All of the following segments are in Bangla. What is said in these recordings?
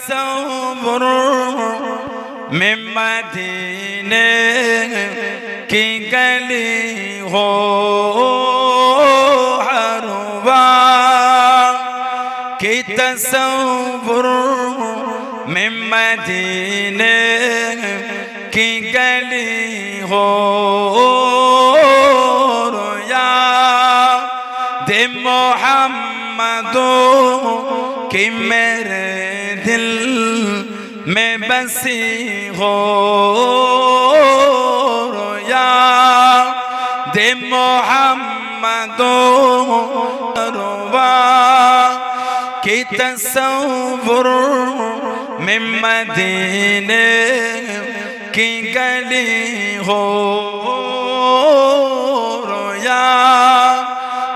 तसव्वुर में मदीने की गली हो हरवा की तसव्वुर में मदीने की गली हो दे मोहम्मदो कि मेरे दिल में बसी हो रोया दे मोहम्मदो रोवा कि तसव्वुर में मदीने की गली हो रोया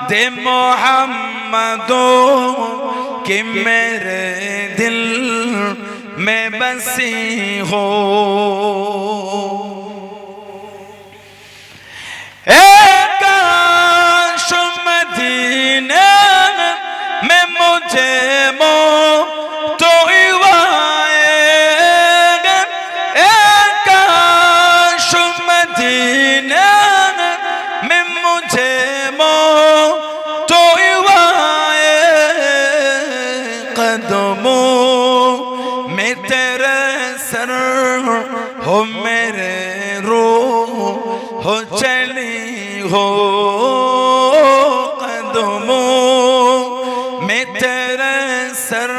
दे मोहम्मदो कि मेरे दिल में बसी हो काश मदीने में मुझे तो काश मदीने में मुझे तो कदमों में तेरे सर हो मेरे रूह हो चली हो कदमों में तेरे सर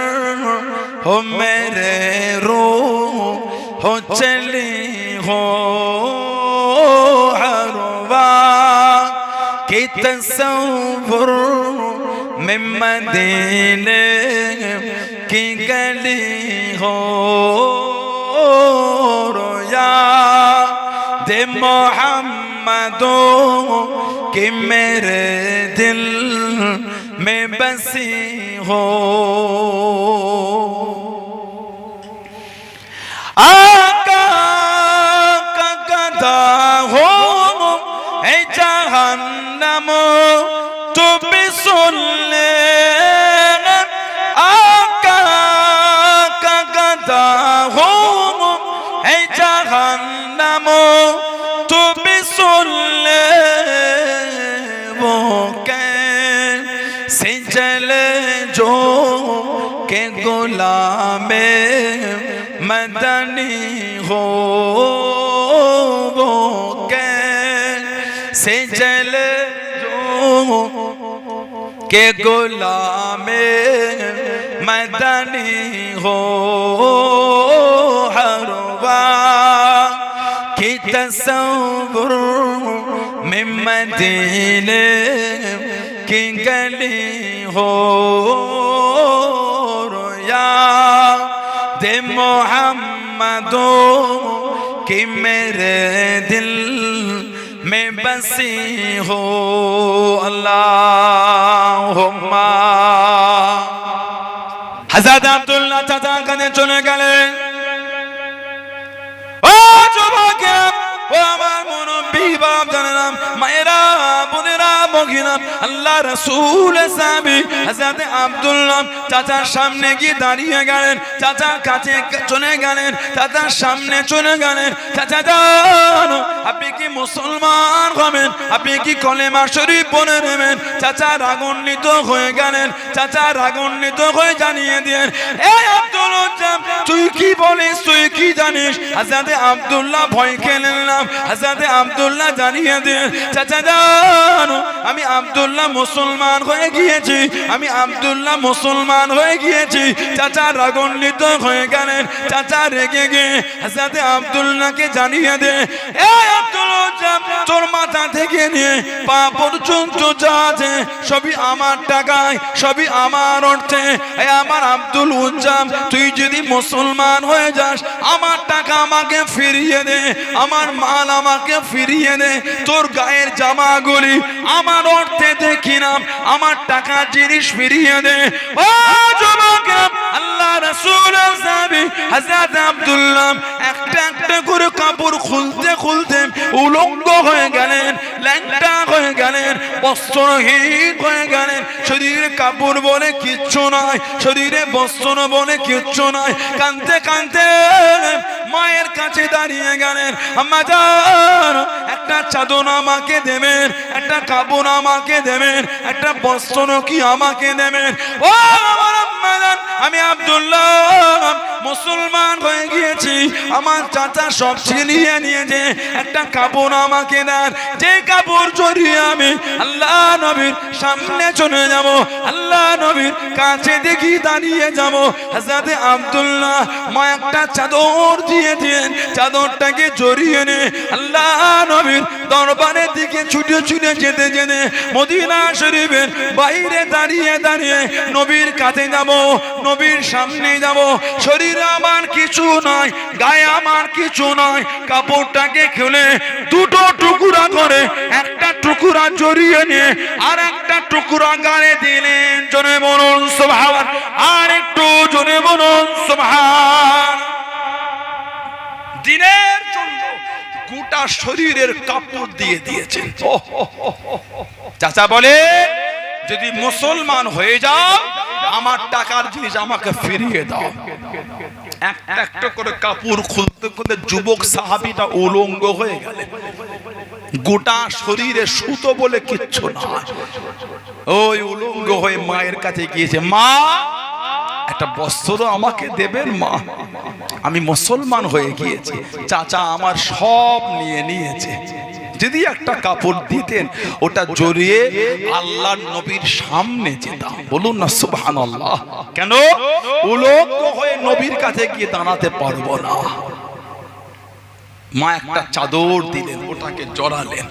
हो मेरे रूह हो चली हो हरवा की तसव्वुर में मदीने की गली हो रोया दे मोहम्मदो कि मेरे दिल में बसी हो आका का गदा हो ऐ जहन्नम तो भी सुन ले आका का गदा हो ऐ जहन्नम तो भी सुन ले वो कैसे जले जो के गुलामे मदनी हो वो कैसे जले जो के गुलामे मदनी हो हरवा की तसव्वुर में मदीने की गली हो रोया दे मोहम्मदो कि मेरे दिल में बसी हो अल्लाहुम्मा हज़रत अब्दुल्लाह चाचा कदे चले गए ও যুবকেরা ও আমার মুরব্বি বাপ জানেরা মায়েরা বোনেরা মহিলা আল্লাহ রাসূল সাহাবী হযরত আব্দুল্লাহ চাচার সামনে গিয়ে দাঁড়িয়ে গেলেন চাচার কাছে চলে গেলেন চাচার সামনে চলে গেলেন চাচা জান আপনি কি মুসলমান হবেন আপনি কি কলেমা শরীফ পড়ে নেবেন চাচা রাগান্বিত হয়ে গেলেন চাচা রাগান্বিত হয়ে জানিয়ে দিলেন এই আব্দুল্লাহ তুই কি বলিস তুই কি জানিস হযরত আব্দুল্লাহ ভয় খেলেন না হযরত আব্দুল্লাহ জানিয়ে দিলেন চাচা জান আমি আব্দুল্লাহ মুসলমান হয়ে গিয়েছি আমি আব্দুল্লাহ মুসলমান হয়ে গিয়েছি চাচা রাগান্বিত হয়ে গেলেন চাচা রেগে গিয়ে হযরত আব্দুল্লাহকে জানিয়ে দে এই আব্দুল্লাহ তোর মাথা থেকে নিয়ে পা পর্যন্ত যা আছে সবই আমার টাকায় সবই আমার অর্থে এই আমার আব্দুল উজ্জাম তুই যদি মুসলমান হয়ে যাস আমার টাকা আমাকে ফিরিয়ে দে আমার মাল আমাকে ফিরিয়ে দে তোর গায়ের জামাগুলি আমার অর্থে দেখি না আমার টাকা জিনিস ফিরিয়ে দে ও যুবক আল্লাহ রাসূলের সাহাবী হযরত আব্দুল্লাহ একটা একটা করে কাপড় খুলতে খুলতে উলঙ্গ হয়ে গেলেন, ল্যাংটা হয়ে গেলেন, বস্ত্রহীন হয়ে গেলেন। শরীরে কাপড় বলে কিচ্ছু নাই, শরীরে বস্ত্র বলে কিচ্ছু নাই। কাঁদতে কাঁদতে মায়ের কাছে দাঁড়িয়ে গেলেন, আম্মা জান একটা চাদর আমাকে দেবেন, একটা কাপড় আমাকে দেবেন, একটা বস্ত্র কি আমাকে দেবেন? ও আমার আম্মা জান, আমি আব্দুল্লাহ মুসলমান হয়ে গিয়েছি, আমার চাচা সব ছিনিয়ে নিয়েছে, একটা কাপড় আমাকে দেন, যে কাপড় জড়িয়ে আমি আল্লাহ নবীর সামনে চলে যাব, আল্লাহ নবীর কাছে দেখি দাঁড়িয়ে যাব। হযরত আব্দুল্লাহ মা একটা চাদর দিয়ে দিলেন, চাদরটাকে জড়িয়ে নে আল্লাহ নবীর দরবারের দিকে ছুটে ছুটে যেতে যেতে মদিনা শরীফের বাইরে দাঁড়িয়ে দাঁড়িয়ে নবীর কাছে যাব, নবীর সামনে যাব। শরীরে আমার কিছু নাই, গায়ে আমার কিছু নাই, কাপড়টাকে খুলে দুটো টুকরা করে একটা টুকরা জড়িয়ে নিয়ে আর একটা টুকরা গায়ে দিলেন। জোরে বলুন সুবহান, আর একটু জোরে বলুন সুবহান। দিনের জন্য গোটা শরীরের কাপড় দিয়ে দিয়েছেন। চাচা বলে যদি মুসলমান হয়ে যাও আমার টাকার জিনিস আমাকে ফিরিয়ে দাও। একটা একটা করে কাপড় খুলতে খুলতে যুবক সাহাবীটা উলঙ্গ হয়ে গেলেন, গোটা শরীরে সুতো বলে কিচ্ছু না, ওই উলঙ্গ হয়ে মায়ের কাছে গিয়েছে, মা একটা বস্ত্র আমাকে দেবেন মা, আমি মুসলমান হয়ে গিয়েছি, চাচা আমার সব নিয়ে নিয়েছে। যদি একটা কাপড় দিতেন ওটা জড়িয়ে আল্লাহর নবীর সামনে যেতাম। বলুন না সুবহানাল্লাহ। কেন? উলঙ্গ হয়ে নবীর কাছে গিয়ে দাঁড়াতে পারবো না। মা একটা চাদর দিলেন, ওটাকে জড়ালেন।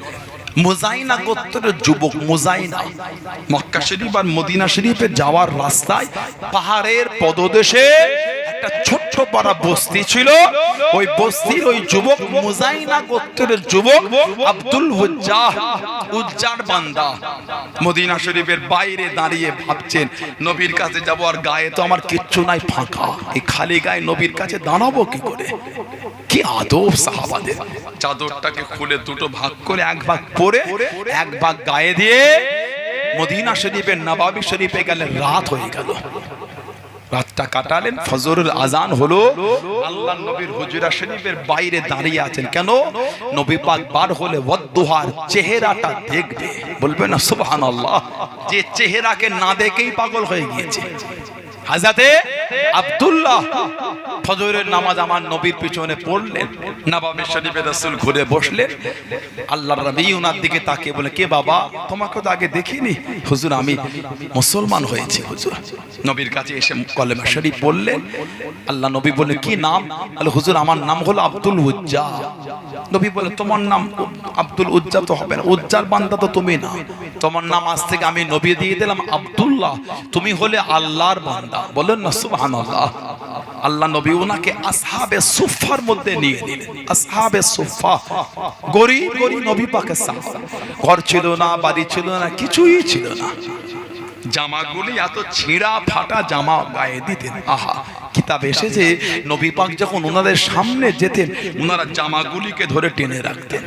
মুজাইনা গোত্রের যুবক, মুজাইনা মক্কা শরীফ আর মদিনা শরীফে যাওয়ার রাস্তায় পাহাড়ের পদদেশে একটা ছোট্ট পাড়া বস্তি ছিল। ওই বস্তির ওই যুবক মুজাইনা গোত্রের যুবক আব্দুল উজ্জাহ, উজ্জার বান্দা, মদিনা শরীফের বাইরে দাঁড়িয়ে ভাবছেন নবীর কাছে যাব, আর গায়ে তো আমার কিচ্ছু নাই, ফাঁকা, এই খালি গায়ে নবীর কাছে দাঁড়াবো কি করে? কি আদব সাহাবাদের। চাদরটাকে খুলে দুটো ভাগ করে এক ভাগ পরে এক ভাগ গায়ে দিয়ে মদিনা শরীফের নবাবী শরীফে গেলেন। রাত হয়ে গেল, রাতটা কাটালেন, ফজরের আজান হলো, আল্লাহর নবীর হুজরা শরীফের বাইরে দাঁড়িয়ে আছেন। কেন? নবী পাক বার হলে ওয়াদ্দুহার চেহারাটা দেখবে। বলবেন না সুবহানাল্লাহ। যে চেহারাকে না দেখেই পাগল হয়ে গিয়েছে। হযরতে আব্দুল্লাহ ফজরের নামাজ আমার নবীর পিছনে পড়লেন, নবাবী শরীফে রাসূল ঘুরে বসলেন। আল্লাহর নবী ওনার দিকে তাকিয়ে বলে, কে বাবা, তোমাকে তো আগে দেখিনি। হুজুর আমি মুসলমান হয়েছি হুজুর। নবীর কাছে এসে কলেমা শরীফ বললেন। আল্লাহ নবী বলে, কি নাম? বলে, হুজুর আমার নাম হলো আব্দুল উজ্জা। নবী বলে, তোমার নাম আব্দুল উজ্জা তো হবে না, উজ্জার বান্দা তো তুমি না, তোমার নাম আজ থেকে আমি নবী দিয়ে দিলাম আব্দুল্লাহ, তুমি হলে আল্লাহর বান্দা। বলেন না সুবহানাল্লাহ। আল্লাহ নবী ওনাকে আসহাবে সুফার মধ্যে নিয়ে নিলেন। আসহাবে সুফা গরিব গরিব নবী পাকের সাহাবা, ঘর ছিল না, বাড়ি ছিল না, কিছুই ছিল না। জামাগুলি এত ছিঁড়া ফাটা জামা গায়ে দিতেন। আহা, কিতাব এসেছে নবী পাক যখন ওনাদের সামনে যেতেন ওনারা জামাগুলিকে ধরে টেনে রাখতেন,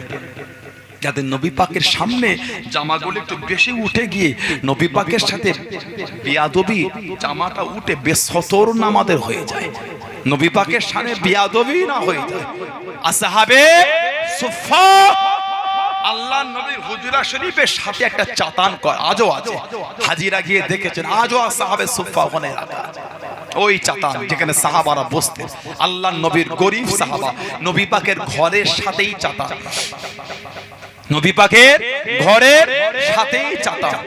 যাতে নবী পাকের সামনে জামাগুলো একটু বেশি উঠে গিয়ে নবী পাকের সাথে বিয়াদবি জামাটা উঠে বেসতর নামাদের হয়ে যায়, নবী পাকের সামনে বিয়াদবি না হয়ে যায়। আসহাবে সুফা আল্লাহ নবীর হুজরা শরীফের সাথে একটা চাতান কর আজও আছে, হাজিরা গিয়ে দেখেছেন আজও আসহাবে সুফা ওখানে রাখা আছে। ওই চাতান যেখানে সাহাবারা বসতেন, আল্লাহ নবীর গরিব সাহাবা, নবী পাকের ঘরের সাথেই চাতান, নবী পাকের ঘরের সাথেই চাতান।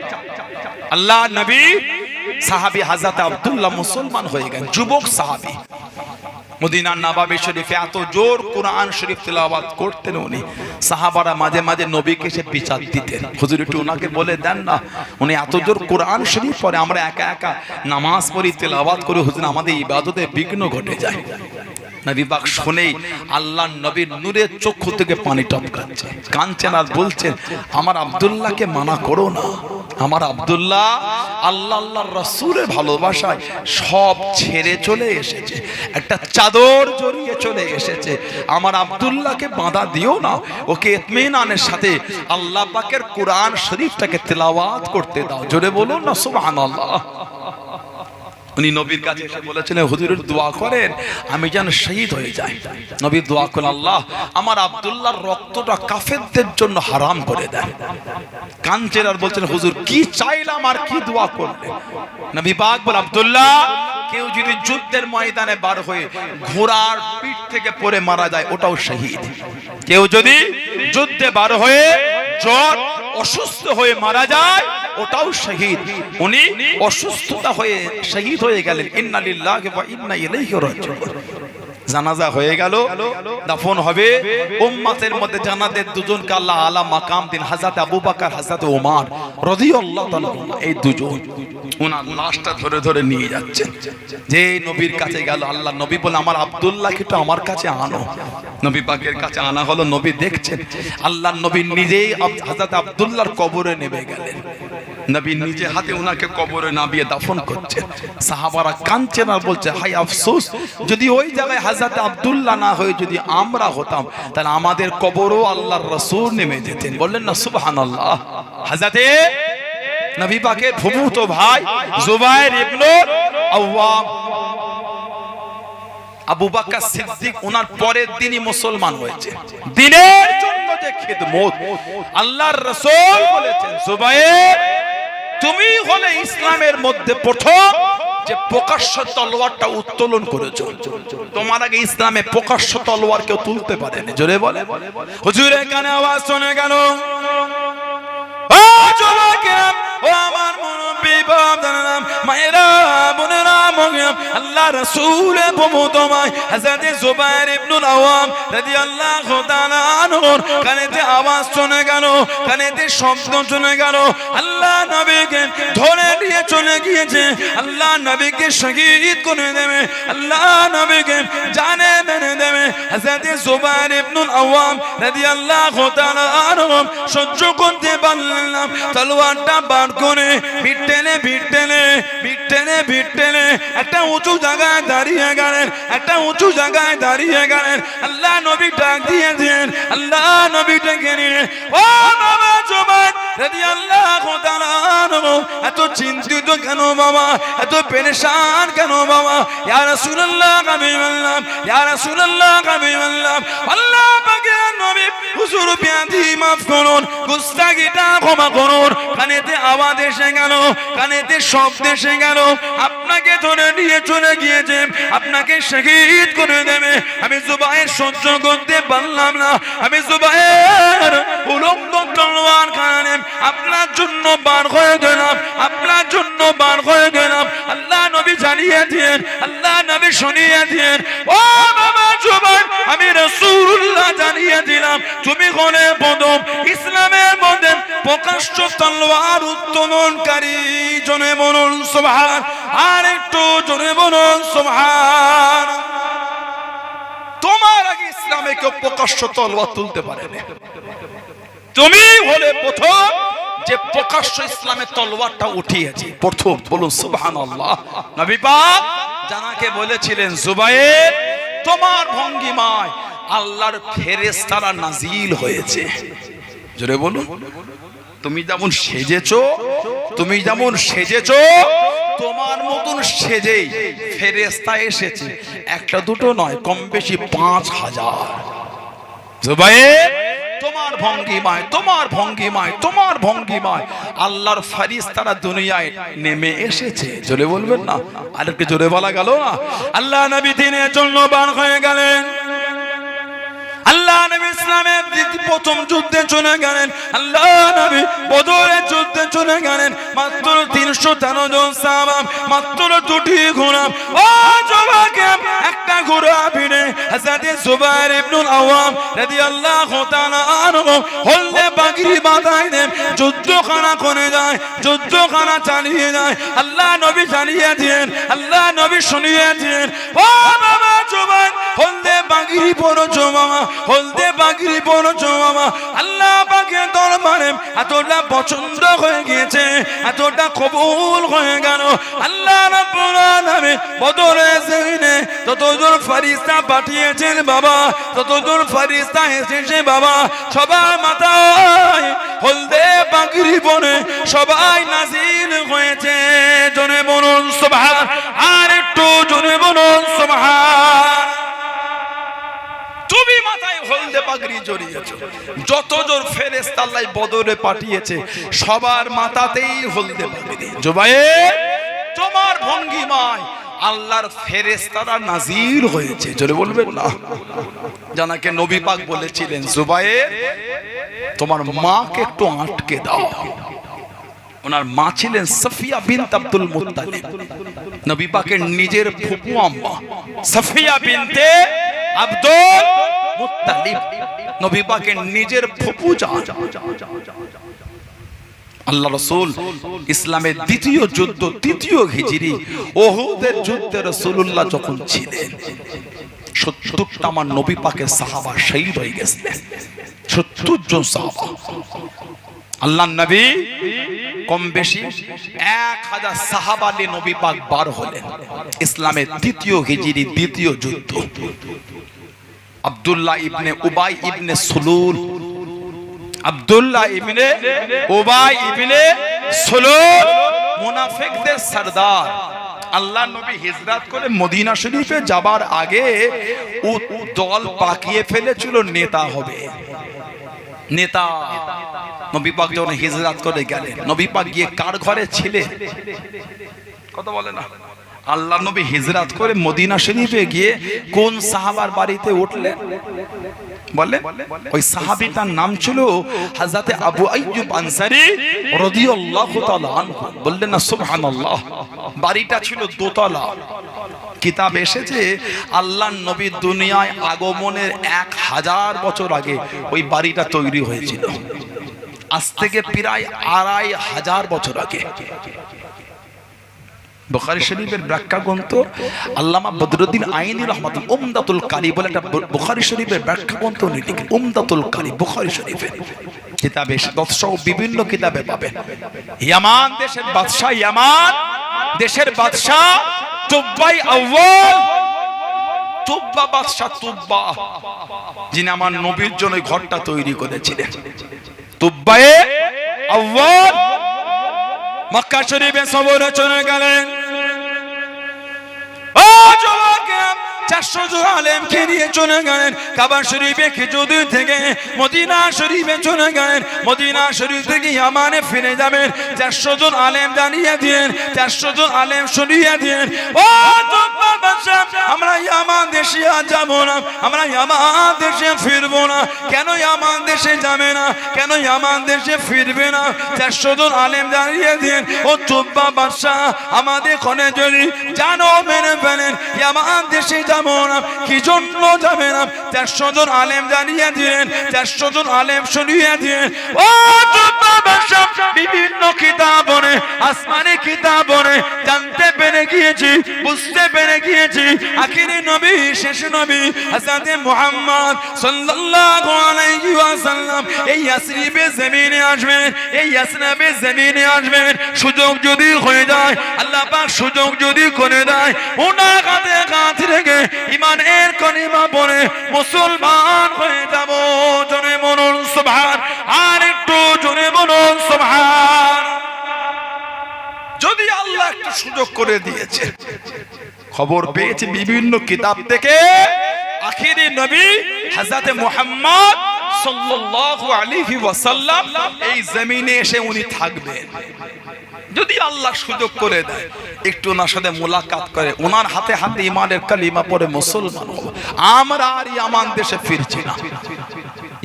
আল্লাহ নবী সাহাবী হযরত আব্দুল্লাহ মুসলমান হয়ে গেলেন, যুবক সাহাবী। মদিনার নবাবী শরীফে এত জোর কোরআন শরীফ তেলাওয়াত করতেন উনি, সাহাবারা মাঝে মাঝে নবীকে এসে বিচার দিতেন, হুজুর একটু ওনাকে বলে দেন না, উনি এত জোর কোরআন শরীফ পড়ে, আমরা একা একা নামাজ পড়ি তেলাওয়াত করি, হুজুর আমাদের ইবাদতে বিঘ্ন ঘটে যায়। নবী পাক শুনেই আল্লাহর নবীর নূরের চক্ষু থেকে পানি টপকাচ্ছে, কাঁদছেন আর বলছেন, আমার আব্দুল্লাহকে মানা করো না, আমার আব্দুল্লাহ আল্লাহ আল্লাহর রাসূলের ভালোবাসায় সব ছেড়ে চলে এসেছে, একটা চাদর জড়িয়ে চলে এসেছে। আমার আব্দুল্লাহকে বাঁধা দিও না, ওকে ইতমিনানের সাথে আল্লাহ পাকের কোরআন শরীফটাকে তেলাওয়াত করতে দাও। জোরে বলুন না সুবহানাল্লাহ। উনি নবীর কাছে এসে বলেছিলেন, হুজুরের দোয়া করেন আমি যেন শহীদ হয়ে যাই। নবী দোয়া করেন, আল্লাহ আমার আব্দুল্লাহর রক্তটা কাফেরদের জন্য হারাম করে দেন। কাঞ্চের আর বলছেন, হুজুর কি চাইলাম আর কি দোয়া করলেন? নবী পাক বলেন, আব্দুল্লাহ কেউ যদি যুদ্ধের ময়দানে বার হয়ে ঘোড়ার পিঠ থেকে পড়ে মারা যায় ওটাও শহীদ। কেউ যদি যুদ্ধে বার হয়ে জ্বর অসুস্থ হয়ে মারা যায় ওটাও শহীদ। উনি অসুস্থতা হয়ে শহীদ হয়ে গেলেন। ইন্না লিল্লাহি ওয়া ইন্না ইলাইহি রাজিউন। জানাজা হয়ে গেল, দাফন হবে। উম্মতের মধ্যে জান্নাতের দুজনকে আল্লাহ আলা মাকাম দিন, হযরত আবু বকর হযরত ওমর রাদিয়াল্লাহু তাআলা, এই দুজন ওনার লাশটা ধরে ধরে নিয়ে যাচ্ছেন। যে নবীর কাছে গেল, আল্লাহ নবী বলে আমার আব্দুল্লাহকে তো আমার কাছে আনো। নবী পাকের কাছে আনা হলো। নবী দেখছেন আল্লাহ নবী নিজেই হযরত আব্দুল্লাহর কবরে নেমে গেলেন। নবী নিজে হাতে ওনাকে কবরে নামিয়ে দাফন করছেন। সাহাবারা কাঁদছেন আর বলছে, হায় আফসোস, যদি ওই জায়গায় হযরত আব্দুল্লাহ না হয়ে যদি আমরা হতাম তাহলে আমাদের কবরও আল্লাহর রাসূল নেমে যেতেন। বললেন না সুবহানাল্লাহ। হযরত নবী পাকের ফুফুতো ভাই জুবায়ের ইবনে আওয়াম, আবু বকর সিদ্দিক ওনার পরের দিনই মুসলমান হয়েছে। দ্বীনের জন্য যে খিদমত, আল্লাহর রাসূল বলেছেন, জুবায়ের তুমি হলে ইসলামের মধ্যে প্রথম যে প্রকাশ্য তলোয়ারটা উত্তোলন করেছো। তোমার আগে ইসলামে প্রকাশ্য তলোয়ার কেউ তুলতে পারেনি। জোরে বলে। হুজুরের কানে আওয়াজ শুনে গেল, ও যুবকেরা, ও আমার মুরব্বি বাপ জানেন, মায়েরা বোনেরা, আল্লাহ রাসূলের প্রভুতমায় হযরত জুবায়ের ইবনে আওয়াম রাদিয়াল্লাহু তাআলা আনহুর কানেতে আওয়াজ শুনে গেল, কানেতে শব্দ শুনে গেল। আল্লাহ নবীকে ধরে নিয়ে চলে গিয়েছে, আল্লাহ নবীকে শহীদ করে দেবে, আল্লাহ নবীকে জানে মেরে দেবে। হযরত জুবায়ের ইবনে আওয়াম রাদিয়াল্লাহু তাআলা আনহু সহ্য করতে পারলেন না, তলোয়ারটা বার করে বিটেনে বিটেনে বিটেনে বিটেনে একটা উঁচু জায়গায় দাঁড়িয়ে গেলেন, একটা উঁচু জায়গায় দাঁড়িয়ে গেলেন। আল্লাহ নবী ডাক দিয়েছেন, আল্লাহ নবী ডেকে নিয়ে, ও বাবা জুবায়ের রাদিয়াল্লাহু তাআলা আনহু, এত চিন্তিত কেন বাবা, এত পেরেশান কেন বাবা? ইয়া রাসূলুল্লাহ হাবিবাল্লাহ, ইয়া রাসূলুল্লাহ হাবিবাল্লাহ, আল্লাহ পাকের নবী হুজুর বিয়াদি মাফ করুন, গুস্তাগিটা ক্ষমা করুন। কানেতে আওয়াজ এসে গেল, কানেতে শব্দ এসে গেল, আপনাকে ধরে নিয়ে চলে গিয়েছে, আপনাকে শহীদ করে দেবে। আমি জুবায়ের সহ্য করতে পারলাম না, আমি জুবায়ের উলঙ্গ তলোয়ার খানে আপনার জন্য বার হয়ে গেলাম, আপনার জন্য বার হয়ে গেলাম। আল্লাহ নবী জানিয়ে দিয়েন, আল্লাহ নবী শুনিয়ে দিয়েন, ও বাবা জুবায়ের, আমি রাসূলুল্লাহ জানিয়ে দিলাম, তুমি হলে প্রথম ইসলামের মধ্যে প্রকাশ্য তলোয়ার উত্তোলনকারী। জনে বলুন সুবহান, আর একটু জনে বলুন সুবহান। তোমার আগে ইসলামে কেউ প্রকাশ্য তলোয়ার তুলতে পারেনি, তুমি হলে প্রথম যে প্রকাশ্য ইসলামের তলোয়ারটা উঠিয়েছে প্রথম। বলুন সুবহানাল্লাহ। নবী পাক জানাকে বলেছিলেন, জুবায়ের তোমার ভঙ্গিমায় আল্লাহর ফেরেশতারা নাজিল হয়েছে। জোরে বলুন। তুমি যেমন সেজেছো, তুমি যেমন সেজেছো, তোমার মতন সেজেই ফেরেশতা এসেছে, একটা দুটো নয়, কম বেশি ৫,০০০। জুবায়ের তোমার ভঙ্গিমায়, তোমার ভঙ্গিমায়, তোমার ভঙ্গিমায় আল্লাহর ফেরেশতারা দুনিয়ায় নেমে এসেছে। জোরে বলবেন না? আরেকটু জোরে বলা গেল না? আল্লাহ নবী দিনের জন্য বার হয়ে গেলেন, আল্লাহ নবী ইসলামের প্রথম যুদ্ধে চলে গেলেন, আল্লাহ নবী বদরের যুদ্ধে চলে গেলেন। মাত্র ৩১৩ জন সাহাবা, মাত্র ২টি ঘোড়া। ও যুবকেরা, একটা ঘোড়া ভিড়ে হযরত জুবায়ের ইবনে আওয়াম রাদিয়াল্লাহু তাআলা আনহু হলদে পাগড়ি মাথায় দেন যুদ্ধখানা করে যায়, যুদ্ধখানা চালিয়ে যায়। আল্লাহ নবী জানিয়ে দিয়েন, আল্লাহ নবী শুনিয়ে দিয়েন, ও বাবা জুবায়ের, হলদে পাগড়ি পরো বাবা, হলদে পাগড়ি পরো বাবা। আল্লাহ পাকের দরবারে এতটা পছন্দ হয়ে গিয়েছে, এতটা কবুল হয়ে গেল। আল্লাহ রাব্বুল আলামিন বদরের জমিনে ততজন ফেরেশতা পাঠিয়েছেন বাবা, ততজন ফেরেশতা এসেছে বাবা, সবার মাথায় হলদে পাগড়ি পরে সবাই নাজিল হয়েছে। জোরে বলুন সুবহান, আর একটু জোরে বলুন সুবহান। তুমি মাথায় হলদে পাগড়ি জড়িয়েছো, যতজন ফেরেশতা আল্লাহ বদরে পাঠিয়েছে সবার মাথাতেই হলদে পাগড়ি। জুবায়ের, তোমার ভঙ্গিমায় আল্লাহর ফেরেশতারা নাজিল হয়েছে। জোরে বলবেন না? জানাকে নবী পাক বলেছিলেন, জুবায়ের তোমার মাকে একটু আটকে দাও। ওনার মা ছিলেন সাফিয়া বিনত আব্দুল মুত্তালিব, নবী পাকের নিজের ফুফু আম্মা সাফিয়া বিনতে আব্দুল মুত্তালিব, নবী পাকের নিজের ফুফু জান। আল্লাহ রাসূল ইসলামের দ্বিতীয় যুদ্ধ, তৃতীয় হিজরি উহুদের যুদ্ধে রাসূলুল্লাহ যখন ছিলেন, ৭০টা আমার নবী পাকের সাহাবা শহীদ হয়ে গেছিলেন। ৭০ জন সাহাবা। আল্লাহর নবী কম বেশি ১০০০ সাহাবা নিয়ে নবী পাক বার হলেন ইসলামের তৃতীয় হিজরি দ্বিতীয় যুদ্ধ। আব্দুল্লাহ ইবনে উবাই ইবনে সুলুল, আব্দুল্লাহ ইবনে উবাই ইবনে সুলুল মুনাফিকদের সরদার। আল্লাহ নবী হিজরত করে মদিনা শরীফে যাবার আগে দল পাকিয়ে ফেলেছিল নেতা হবে, নেতা। নবী পাক যখন হিজরত করে গেলেন, নবী পাক গিয়ে কার ঘরে ছিলেন? কথা বলে না। আল্লাহ নবী হিজরত করে মদিনা শরীফে গিয়ে কোন সাহাবার বাড়িতে উঠলেন? বলে ওই সাহাবীটার নাম ছিল হযরত আবু আইয়ুব আনসারী রাদিয়াল্লাহু তাআলা আনহু। বললেন না সুবহানাল্লাহ। বাড়িটা ছিল দোতলা। কিতাব এসেছে আল্লাহ নবী দুনিয়ায় আগমনের ১০০০ বছর আগে ওই বাড়িটা তৈরি হয়েছিল, আজ থেকে প্রায় ২৫০০ বছর আগে। বুখারী শরীফের ব্যাখ্যা গ্রন্থ আল্লামা বদরুদ্দিন আইনি রহমাতুল্লাহ উমদাতুল কারি বলে একটা বুখারী শরীফের ব্যাখ্যা গ্রন্থ উনি লিখেন, উমদাতুল কারি বুখারী শরীফের কিতাবে সহ বিভিন্ন কিতাবে পাবেন। ইয়ামান দেশের বাদশা, ইয়ামান দেশের বাদশা তুব্বাই আউয়াল, তুব্বা বাদশা তুব্বা, যিনি আমার নবীর জন্য ঘরটা তৈরি করেছিলেন। তুব্বায়ে আউয়াল মক্কা শরীফে সফরে চলে গেলেন। ও যুবকেরা, ৪০০ জন আলেমকে নিয়ে চলে গেলেন কাবা শরীফে কিছুদিন থেকে মদিনা শরীফে চলে গেলেন। মদিনা শরীফ থেকে ইয়ামানে ফিরে যাবেন। ৪০০ জন আলেম জানিয়ে দিলেন, ৪০০ জন আলেম শুনিয়ে দিলেন, ও আমরা ইয়ামান দেশে আর যাবো না, আমরা ইয়ামান দেশে ফিরবো না। কেন ইয়ামান দেশে যাবে না? কেন ইয়ামান দেশে ফিরবে না? ৪০০ জন আলেম জানিয়ে দিলেন, ও তুব্বা বাদশা, আমাদের কোনে যদি জানো মেনে ফেলেন, ইয়ামান দেশে যাবো না। কি জন্য যাবে না? ৪০০ জন আলেম জানিয়ে দিলেন, ৪০০ জন আলেম শুনিয়ে দিলেন, ও তুব্বা বাদশা, বিভিন্ন কিতাব পড়ে, আসমানি কিতাব পড়ে জানতে পেরে গিয়েছি, বুঝতে পেরে গিয়েছি, আখিরি নবী, শেষ নবী হযরত মুহাম্মদ সাল্লাল্লাহু আলাইহি ওয়াসাল্লাম এই ইয়াসরিবের জমিনে আসবেন, এই ইয়াসরিবের জমিনে আসবেন। সুযোগ যদি হয়ে যায়, আল্লাহ পাক সুযোগ যদি করে দেয়, ওনার কাছে কাছ রেখে ঈমানের কলিমা পড়ে মুসলমান হয়ে যাব। জোরে বলুন সুবহান, আর একটু জোরে বলুন সুবহান। যদি আল্লাহ একটু সুযোগ করে দিয়েছে, খবর পেয়েছি বিভিন্ন কিতাব থেকে, আখিরি নবী হযরত মুহাম্মদ সাল্লাল্লাহু আলাইহি ওয়াসাল্লাম এই জমিনে এসে উনি থাকবেন। যদি আল্লাহ সুযোগ করে দেয়, একটু ওনার সাথে মুলাকাত করে, ওনার হাতে হাতে ঈমানের কালিমা পড়ে মুসলমান হব। আমরা আর ইয়ামান দেশে ফিরছি না।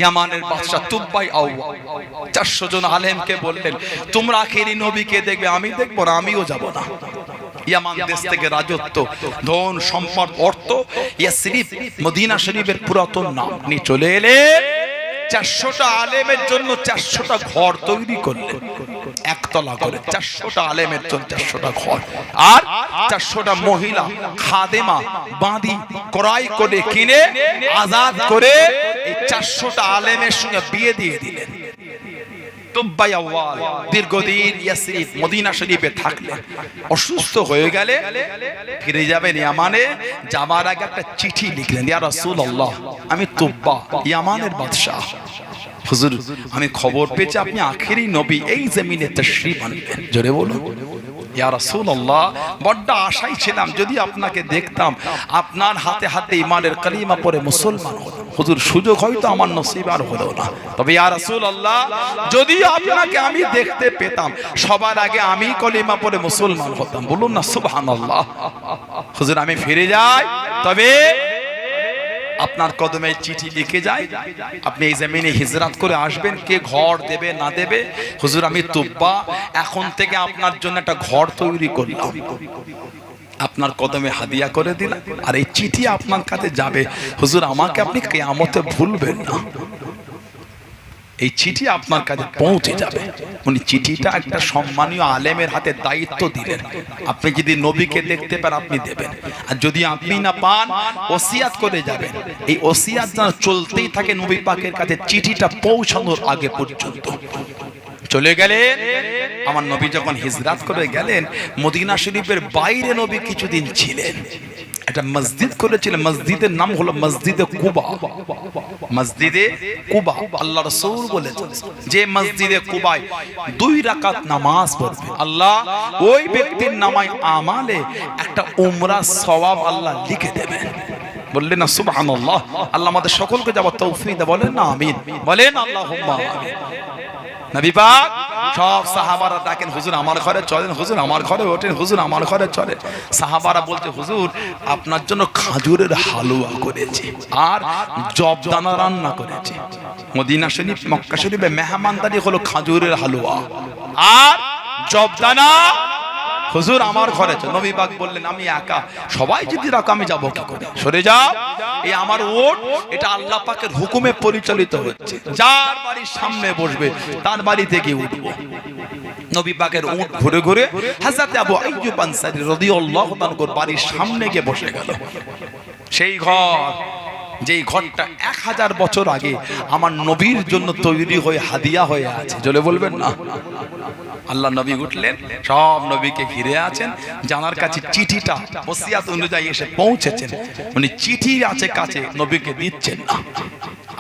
ইয়ামানের বাদশা তুব্বাই আউয়াল ৪০০ জন আলেমকে বললেন, তোমরা আখিরি নবীকে দেখবে, আমি দেখবো না, আমিও যাব না। ইয়ামান দেশ থেকে রাজত্ব, ধন সম্পদ, অর্থ, ইয়াসরিব মদিনা শরীফের পুরাতন নাম নিয়ে চলে এলে ৪০০টা আলেমের জন্য ৪০০টা ঘর তৈরি করলেন, একতলা করে ৪০০টা আলেমের জন্য ৪০০টা ঘর, আর ৪০০টা মহিলা খাদেমা বাঁধি ক্রয় করে কিনে আজাদ করে এই ৪০০টা আলেমের সঙ্গে বিয়ে দিয়ে দিলেন। তুব্বাই আউয়াল দীর্ঘদিন ইয়াসরিব মদিনা শরীফে থাকলেন, অসুস্থ হয়ে গেলে ফিরে যাবেন ইয়ামানে। যাবার আগে একটা চিঠি লিখলেন, ইয়া রাসূলুল্লাহ আমি তুব্বা ইয়ামানের বাদশাহ, হুজুর আমি খবর পেয়েছি আপনি আখেরি নবী, এই জমিনে তাশরীফ আনবেন। জোরে বলুন ইয়া রাসূলুল্লাহ, বড্ড আশায় ছিলাম যদি আপনাকে দেখতাম, আপনার হাতে হাতে ঈমানের কালিমা পড়ে মুসলমান হতাম। হুজুর সুযোগ হয়তো আমার নসিব আর হলো না, তবে ইয়া রাসূলুল্লাহ যদি আপনাকে আমি দেখতে পেতাম সবার আগে আমি কালিমা পড়ে মুসলমান হতাম। বলুন না সুবহানাল্লাহ। হুজুর আমি ফিরে যাই, তবে আপনার কদমে চিঠি লিখে যায়, আপনি এই জমিনে হিজরত করে আসবেন, কে ঘর দেবে না দেবে। হুজুর আমি তুব্বা এখন থেকে আপনার জন্য একটা ঘর তৈরি করলাম, আপনার কদমে হাদিয়া করে দিলাম, আর এই চিঠি আপনার কাছে যাবে। হুজুর আমাকে আপনি কিয়ামতে ভুলবেন না, এই চিঠি আপনার কাছে পৌঁছে যাবে। উনি চিঠিটা একটা সম্মানীয় আলেমের হাতে দায়িত্ব দিলেন, আপনি যদি নবীকে দেখতে পান আপনি দেবেন, আর যদি আপনি না পান ওসিয়াত করে যাবেন। এই ওসিয়াত যেন চলতেই থাকে নবী পাকের কাছে চিঠিটা পৌঁছানোর আগে পর্যন্ত। চলে গেলেন আমার নবী, যখন হিজরত করে গেলেন মদিনা শরীফের বাইরে নবী কিছুদিন ছিলেন, একটা মসজিদ করেছিলেন, মসজিদের নাম হলো মসজিদে কুবা। মসজিদে কুবা আল্লাহ রাসূল বলেছেন যে মসজিদে কুবায় 2 রাকাত নামাজ পড়বে আল্লাহ ওই ব্যক্তির নামায় আমালে একটা উমরা সওয়াব আল্লাহ লিখে দেবেন। বললেন না সুবহানাল্লাহ। আল্লাহ আমাদের সকলকে যাওয়ার তৌফিক দেন, বলেন না আমিন, বলেন আল্লাহুম্মা আমিন। নবী পাক সব সাহাবারা ডাকেন, হুজুর আমার ঘরে চলেন, হুজুর আমার ঘরে ওঠেন, হুজুর আমার ঘরে চলেন। সাহাবারা বলছে হুজুর আপনার জন্য খাজুরের হালুয়া করেছি আর জবদানা রান্না করেছি। মদিনা শরীফ মক্কা শরীফে মেহমানদারি হলো খাজুরের হালুয়া আর জবদানা। হুজুর আমার ঘরে চল। নবী পাক বললেন আমি একা, সবাই যদি রাখো আমি যাবো কি করে, সরে যাও, এই আমার ওট এটা আল্লাহ পাকের হুকুমে পরিচালিত হচ্ছে, যার বাড়ির সামনে বসবে তার বাড়ি থেকে উঠবো। নবী পাকের উট ঘুরে ঘুরে হযরত আবু আইয়ুব আনসারী রাদিয়াল্লাহু তাআলা বাড়ির সামনে গিয়ে বসে গেল। সেই ঘর যেই ঘরটা 1000 বছর আগে আমার নবীর জন্য তৈরি হয়ে হাদিয়া হয়ে আছে, জলে বলবেন না। আল্লাহ নবী উঠলেন, সব নবীকে ঘিরে আছেন, জানার কাছে চিঠিটা ওসিয়াত অনুযায়ী এসে পৌঁছেছেন, উনি চিঠি আছে কাছে নবীকে দিচ্ছেন না।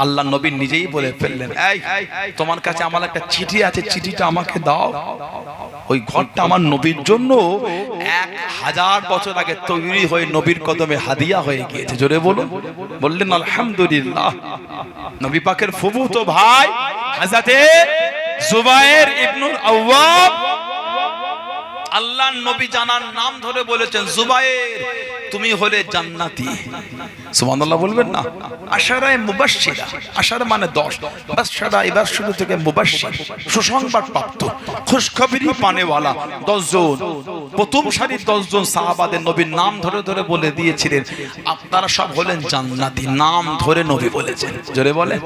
আল্লাহ নবী নিজেই বলে ফেললেন, এই তোমার কাছে আমার একটা চিঠি আছে, চিঠিটা আমাকে দাও। ওই ঘরটা আমার নবীর জন্য 1000 বছর আগে তৈরি হয়ে নবীর কদমে হাদিয়া হয়ে গিয়েছে, জোরে বলুন। বললেন আলহামদুলিল্লাহ। নবী পাকের ফুফুতো ভাই হযরতে জুবায়ের ইবনুল আওয়াম, আল্লাহর নবী জানার নাম ধরে বলেছেন জুবায়ের তুমি হলে জান্নাতি। সুবহানাল্লাহ বলবেন না। আশারায়ে মুবাশশিরা, আশারা মানে 10, বাশশারা এবার শুরু থেকে মুবাশশির সুসংবাদ প্রাপ্ত, খুশখবরি পানেওয়ালা 10 জন। প্রথম সারির 10 জন সাহাবাদের নবীর নাম ধরে ধরে বলে দিয়েছিলেন আপনারা সব হলেন জান্নাতি, নাম ধরে নবী বলেছেন, জোরে বলে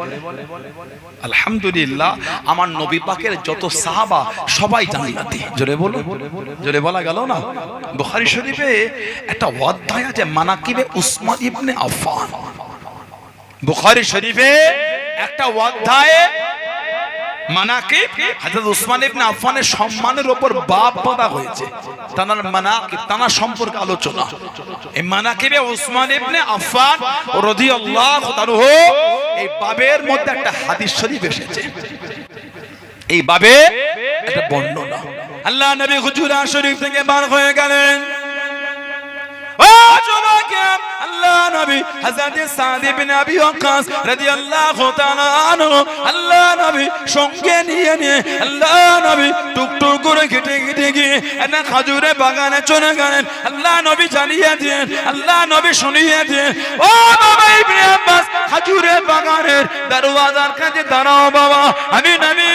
আলহামদুলিল্লাহ। আমার নবী পাকের যত সাহাবা সবাই জান্নাতি, জোরে বলো, জোরে বলা গেল না। বুখারী শরীফে একটা অধ্যায় আছে মানাকিবে উসমান ইবনে আফফান। বুখারী শরীফে একটা অধ্যায়ে মানাকিব হযরত উসমান ইবনে আফফানের সম্মানের উপর বাব বাঁধা হয়েছে, তানার মানাকিব তানার সম্পর্কে আলোচনা। এই মানাকিবে উসমান ইবনে আফফান রাদিয়াল্লাহু তাআলা এই বাবের মধ্যে একটা হাদিস শরীফ এসেছে, এই বাবে একটা বর্ণনা। আল্লাহ নবী হুজুরা শরীফ থেকে বার হয়ে গেলেন, ও যুবকেরা আল্লাহ নবী হযরত সাদ ইবনে আবি ওয়াক্কাস রাদিয়াল্লাহু তাআলা আনহু আল্লাহ নবী সঙ্গে নিয়ে আল্লাহ নবী টুকটুক করে কেটে কেটে গিয়ে একটা খাজুরের বাগানে চলে গেলেন। আল্লাহ নবী জানিয়ে দিলেন, আল্লাহ নবী শুনিয়ে দিলেন, ও বাবা ইবনে আব্বাস খাজুরের বাগানের দরওয়াজার কাছে দাঁড়াও বাবা, আমি নবী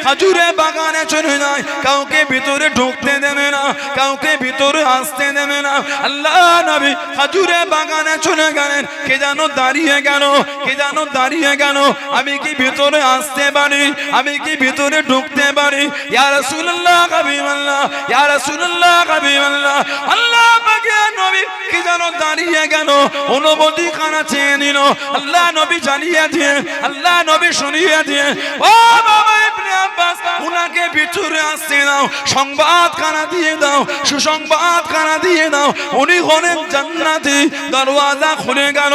খাজুরের বাগানে চলে যাই, কাউকে ভিতরে ঢুকতে দেবে না, কাউকে ভিতরে আসতে দেবে না। আল্লাহ নবী খাজুরের বাগানে চলে গেলেন, কে যেন দাঁড়িয়ে গেল, কে যেন দাঁড়িয়ে গেল, আমি কি ভিতরে আসতে পারি, আমি কি ভিতরে ঢুকতে পারি? ইয়া রাসূলুল্লাহ হাবিবাল্লাহ, ইয়া রাসূলুল্লাহ হাবিবাল্লাহ। আল্লাহ পাকের নবী কে যেন দাঁড়িয়ে গেল, অনুমতি কানা চেয়ে নিল। আল্লাহ নবী জানিয়ে দিয়ে, আল্লাহ নবী শুনিয়ে দিয়ে, ও বাবা ইবনে আব্বাস উনাকে ভিতরে আসতে দাও, সংবাদ কানা দিয়ে দাও, সুসংবাদ কানা দিয়ে দাও, উনি হলেন জান্নাতি। দরওয়াজা খুলে গেল,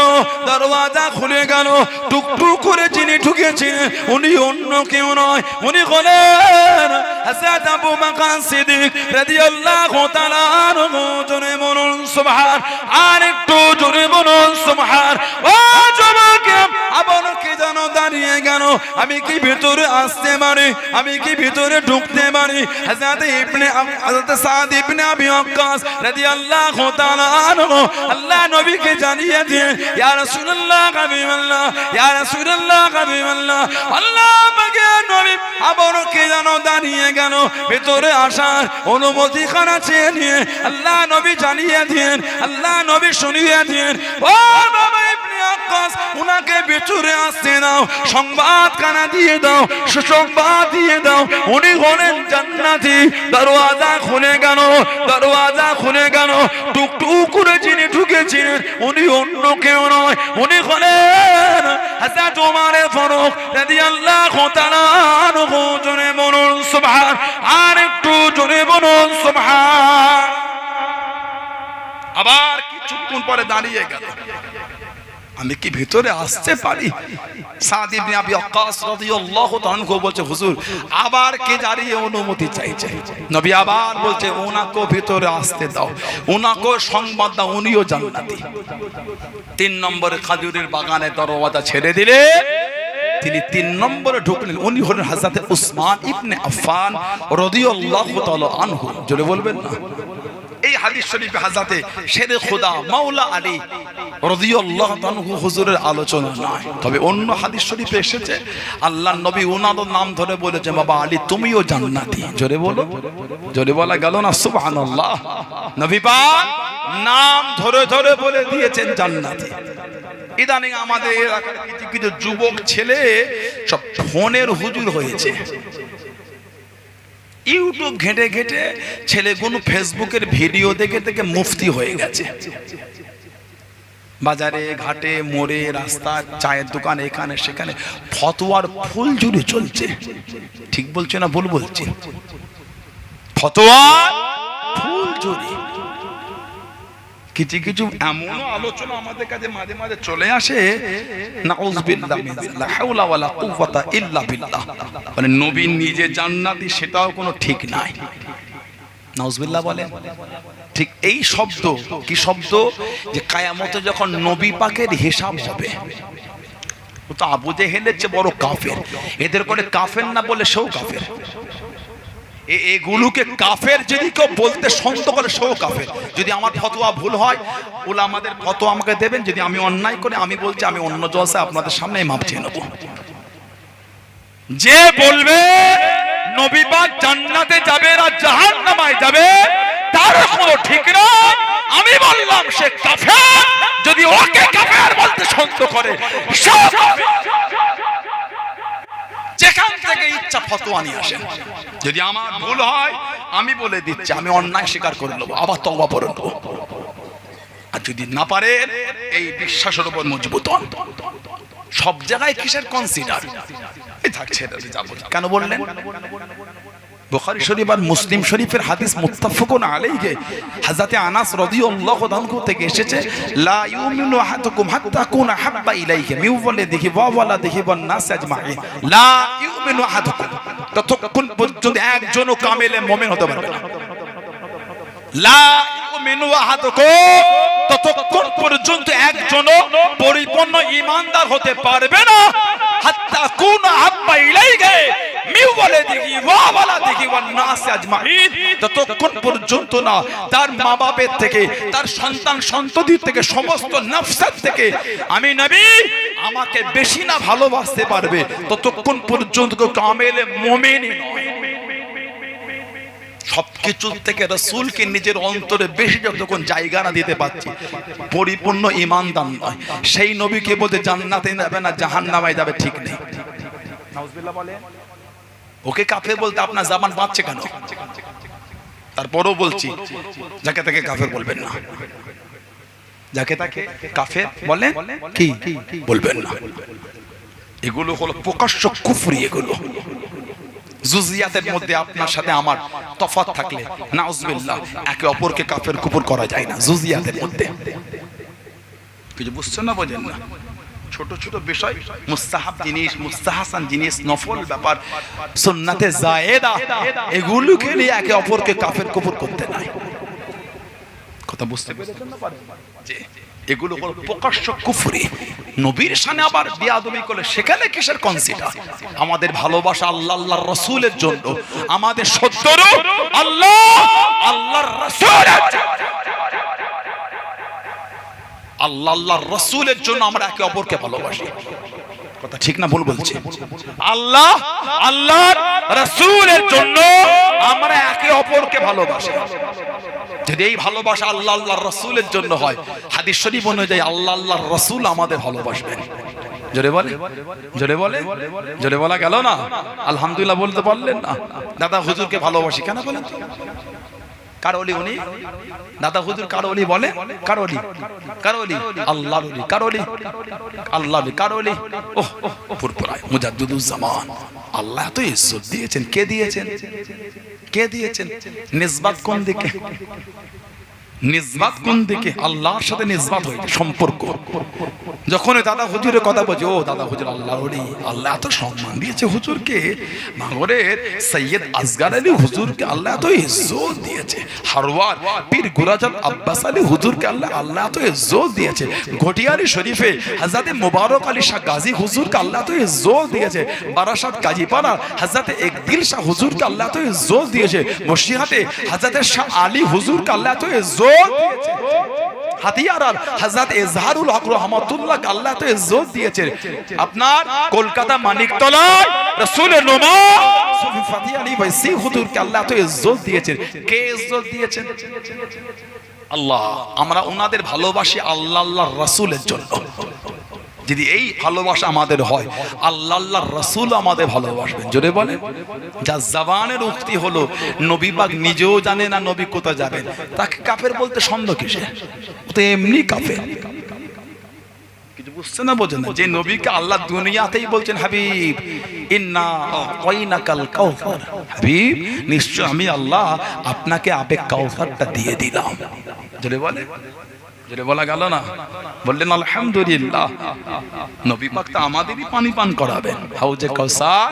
দরওয়াজা খুলে গেল। টুকটুক করে যিনি ঢুকেছিলেন উনি অন্য কেউ নয়, উনি হলেন হযরত আবু বকর সিদ্দিক রাদিয়াল্লাহু তাআলা আনহু। জোরে বলুন সুবহান, আর একটু জোরে বলুন সুবহান। ও যুবক, আবার কি জানো দাঁড়িয়ে গেল? আমি কি ভিতরে আসতে পারি? আমি কি ভিতরে ঢুকতে পারি? হযরত সাদ ইবনে আবি ওয়াক্কাস রাদিয়াল্লাহু তাআলা আনহু আল্লাহ নবীকে জানিয়ে দিয়ে, ইয়া রাসূলুল্লাহ হাবিবাল্লাহ, ইয়া রাসূলুল্লাহ হাবিবাল্লাহ, আল্লাহ পাকের নবী আবার কি জানো দাঁড়িয়ে গেল। ভিতরে আসার অনুমতি খানা চেয়ে নিয়ে আল্লাহ নবী জানিয়ে দিয়েন, আল্লাহ নবী শুনিয়ে দিয়েন, ও বাবা ইবনে ওয়াক্কাস উনাকে ভিতরে আসতে দাও, সংবাদ কানা দিয়ে দাও, সুসংবাদ দিয়ে দাও, উনি হলেন জান্নাতি। দরওয়াজা খুলে গেল, দরওয়াজা খুলে গেল। টুকটুক করে যিনি ঢুকেছিলেন উনি অন্য কেউ নয়, উনি হলেন হযরত ওমর ফারুক রাদিয়াল্লাহু তাআলা আনহু। জোরে বলুন সুবহান, আর একটু জোরে বলুন সুবহান। আবার কিছুক্ষণ পরে দাঁড়িয়ে গেল, আমি কি ভিতরে আসতে পারি? সাদ ইবনে আবি ওয়াক্কাস রাদিয়াল্লাহু তাআলা আনহু বলছে, হুজুর আবার কে দাঁড়িয়ে অনুমতি চাইছে? নবী আবার বলছে, ওনাকে ভিতরে আসতে দাও, ওনাকে সংবাদ দাও, উনিও জান্নাতি। 3 নম্বরে খাজুরের বাগানে দরওয়াজা ছেড়ে দিলে তিনি 3 নম্বরে ঢুকলেন। উনি হলেন হযরত উসমান ইবনে আফফান রাদিয়াল্লাহু তাআলা আনহু। জোরে বলবেন না? এই হাদিস শরীফে হযরতে শেরে খোদা মাওলা আলী রাদিয়াল্লাহু আনহু হুজুরের আলোচনা নয়, তবে অন্য হাদিস শরীফে এসেছে আল্লাহর নবী ওনার নাম ধরে বলেছে, বাবা আলী তুমিও জান্নাতি। জোরে বলো, জোরে বলা গেল না? সুবহানাল্লাহ। নবী পাক নাম ধরে ধরে বলে দিয়েছেন জান্নাতি। ইদানিং আমাদের এলাকার কিছু কিছু যুবক ছেলে সব ফোনের হুজুর হয়েছে। ইউটিউব ঘেঁটে ঘেঁটে ছেলেগুলো ফেসবুকের ভিডিও দেখে দেখে মুফতি হয়ে গেছে। বাজারে ঘাটে মোড়ে রাস্তা চায়ের দোকান এখানে সেখানে ফতোয়ার ফুল জুড়ে চলছে। ঠিক বলছে না ভুল বলছে? ফতোয়ার ফুল জুড়ে কিছু কিছু এমন আলোচনা আমাদের কাছে মাঝে মাঝে চলে আসে, নাউযুবিল্লাহ মিন লা হাওলা ওয়ালা কুওয়াতা ইল্লা বিল্লাহ। মানে নবী নিজে জান্নাতি সেটাও কোনো ঠিক নাই। নাউযুবিল্লাহ বলে। ঠিক এই শব্দ কি শব্দ? যে কিয়ামতে যখন নবী পাকের হিসাব হবে, ও তো আবু জেহেলের চেয়ে বড় কাফের, এদের করে কাফের না বলে সেও কাফের। এগুলোকে কাফের যদি কেউ বলতে সন্ত করে সেও কাফের। যদি আমার ফতোয়া ভুল হয় উলামাদের ফতোয়া আমাকে দেবেন, যদি আমি অন্যায় করে আমি বলছি আমি অন্য জলসা আপনাদের সামনে মাপ চেয়ে নেব। যে বলবে নবী পাক জান্নাতে যাবে আর জাহান্নামে যাবে তার কোনো ঠিক না, আমি বললাম সে কাফের। যদি ওকে কাফের বলতে সন্ত করে সেও কাফের। যেখান থেকে ইচ্ছা ফতোয়া নিয়ে আসেন। যদি আমার ভুল হয় আমি বলে দিচ্ছি, আমি অন্যায় স্বীকার করে নেবো, আবার তওবা করে নেবো। আর যদি না পারে এই বিশ্বাসের উপর মজবুত হন। সব জায়গায় কিসের কনসিডার এই থাকছে যাব কেন বললেন? বুখারী শরীফ আর মুসলিম শরীফের হাদিস মুত্তাফাকুন আলাইহি হযরত আনাস রাদিয়াল্লাহু আনহু থেকে এসেছে, লা ইউমিনু আহাদুকুম হাত্তা কুনা হাব্বা ইলাইহি মিন ওয়ালিদিহি ওয়া ওয়ালাদিহি ওয়ান নাস আজমাইন। লা ইউমিনু আহাদুকুম, ততক্ষণ পর্যন্ত একজনও কামেলে মুমিন হতে পারবে না। লা ইউমিনু আহাদুকুম, ততক্ষণ পর্যন্ত একজনও পরিপূর্ণ ঈমানদার হতে পারবে না হাত্তা কুনা হাব্বা ইলাইহি মিন ওয়ালিদিহি ওয়া ওয়ালাদিহি ওয়ান নাস আজমাইন, ততক্ষণ পর্যন্ত না তার মা বাপের থেকে, তার সন্তান সন্ততির থেকে, সমস্ত নফসাত থেকে আমি নবী আমাকে বেশি না ভালোবাসতে পারবে, ততক্ষণ পর্যন্ত কামেলে মুমিনই নয়। সবকিছু থেকে রাসূলকে নিজের অন্তরে বেশি যতক্ষণ জায়গা না দিতে পারছি, পরিপূর্ণ ঈমানদার নয়। সেই নবীকে বলতে জান্নাতে যাবে না জাহান্নামে যাবে ঠিক নেই। নাউজুবিল্লাহ বলে। ওকে কাফের বলতে আপনার জবান বাঁচছে কেন? তারপরও বলছি যাকে তাকে কাফের বলবেন না। যাকে তাকে কাফের বলেন কি বলবেন না। এগুলো হলো প্রকাশ্য কুফরি। এগুলো জুজিয়াতের মধ্যে আপনার সাথে আমার তফাৎ থাকলে নাউজুবিল্লাহ একে অপরকে কাফের কুফর করা যায় না জুজিয়াতের মধ্যে। কিছু বুঝছেন না, বোঝেন না? ছোট ছোট বিষয়, মুস্তাহাব জিনিস, মুস্তাহাসান জিনিস, নফল ব্যাপার, সুন্নাতে জায়েদা, এগুলোকে নিয়ে একে অপরকে কাফের কুফর করতে নাই। কথা বুঝতে পেরেছেন না? যে এগুলো হলো প্রকাশ্য কুফরি। নবীর শানে আবার বেয়াদবি করলে সেখানে কিসের কনসিডার? আমাদের ভালোবাসা আল্লাহ আল্লাহর রাসূলের জন্য, আমাদের সত্যরূপ আল্লাহ আল্লাহর রাসূলের জন্য, আল্লাহ আল্লাহর রাসূলের জন্য আমরা একে অপরকে ভালোবাসি। কথা ঠিক না ভুল বলছি? আল্লাহ আল্লাহর রাসূলের জন্য আমরা একে অপরকে ভালোবাসি। যদি এই ভালোবাসা আল্লাহ আল্লাহর রাসূলের জন্য হয়, হাদিস শরীফ অনুযায়ী আল্লাহ আল্লাহর রাসূল আমাদের ভালোবাসবেন। জোরে বলে, জোরে বলে, জোরে বলা গেল না? আলহামদুলিল্লাহ বলতে পারলেন না? দাদা হুজুরকে ভালোবাসি কেন বলেন তো? কার ওলি উনি? দাদা হুজুর কার ওলি বলে? কার ওলি? কার ওলি? আল্লাহর ওলি। কার ওলি? আল্লাহর ওলি। কার ওলি? ওহ ফুরফুরায় মুজাদ্দিদুজ জামান। আল্লাহ এত ইজ্জত দিয়েছেন। কে দিয়েছেন? কে দিয়েছেন? নিসবাত কোন দিকে? নিসবাত কোন দিকে? আল্লাহর সাথে নিসবাত হয়েছে, সম্পর্ক। যখন দাদা হুজুরের কথা বলছে, ও দাদা হুজুর আল্লাহর ওলি, আল্লাহ এত সম্মান দিয়েছে হুজুরকে, ভাঙরের সৈয়দ আসগার আলী হুজুরকে আল্লাহ এত ইজ্জত দিয়েছে, হারওয়ার পীর গুরাজাত আব্বাস আলী হুজুরকে আল্লাহ এত ইজ্জত দিয়েছে, ঘটিয়ারি শরীফে হযরত মুবারক আলী শাহ গাজী হুজুরকে আল্লাহ এত ইজ্জত দিয়েছে, বারাসাত কাজীপাড়া হযরত একদিল শাহ হুজুরকে আল্লাহ এত ইজ্জত দিয়েছে, মসজিহাতে হযরত শাহ আলী হুজুরকে আল্লাহ এত ইজ্জত দিয়েছে, হাতিয়ারার হযরত ইজহারুল হক রহমাতুল্লাহ আল্লাহ তো ইজ্জত দিয়েছে। আপনার কলকাতা মানিকতলায় রাসূলের নমাজ সুফি ফাতি আলী ভাইসি হুজুরকে আল্লাহ তো ইজ্জত দিয়েছে। কে ইজ্জত দিয়েছেন? আল্লাহ। আমরা ওনাদের ভালোবাসি আল্লাহ আল্লাহর রাসূলের জন্য। যদি এই ভালোবাসা আমাদের হয়, আল্লাহ আল্লাহর রাসূল আমাদের ভালোবাসবেন। জোরে বলে। যা জবানের উক্তি হলো, নবী পাক নিজেও জানে না নবী কোথায় যাবেন, তাকে কাফের বলতে সন্দেহ কিসে? তো এমনি কাফের। কিছু বুঝছেন না, বোঝেন না? যে নবীকে আল্লাহ দুনিয়াতেই বলছেন, হাবিব ইন্না আতাইনাকাল কাউসার, হাবিব নিশ্চয় আমি আল্লাহ আপনাকে আবে কাউসারটা দিয়ে দিলাম। জোরে বলে, জোরে বলা গেল না? বললেন আলহামদুলিল্লাহ। নবী পাক তো আমাদেরই পানি পান করাবেন। হাউজে কাউসার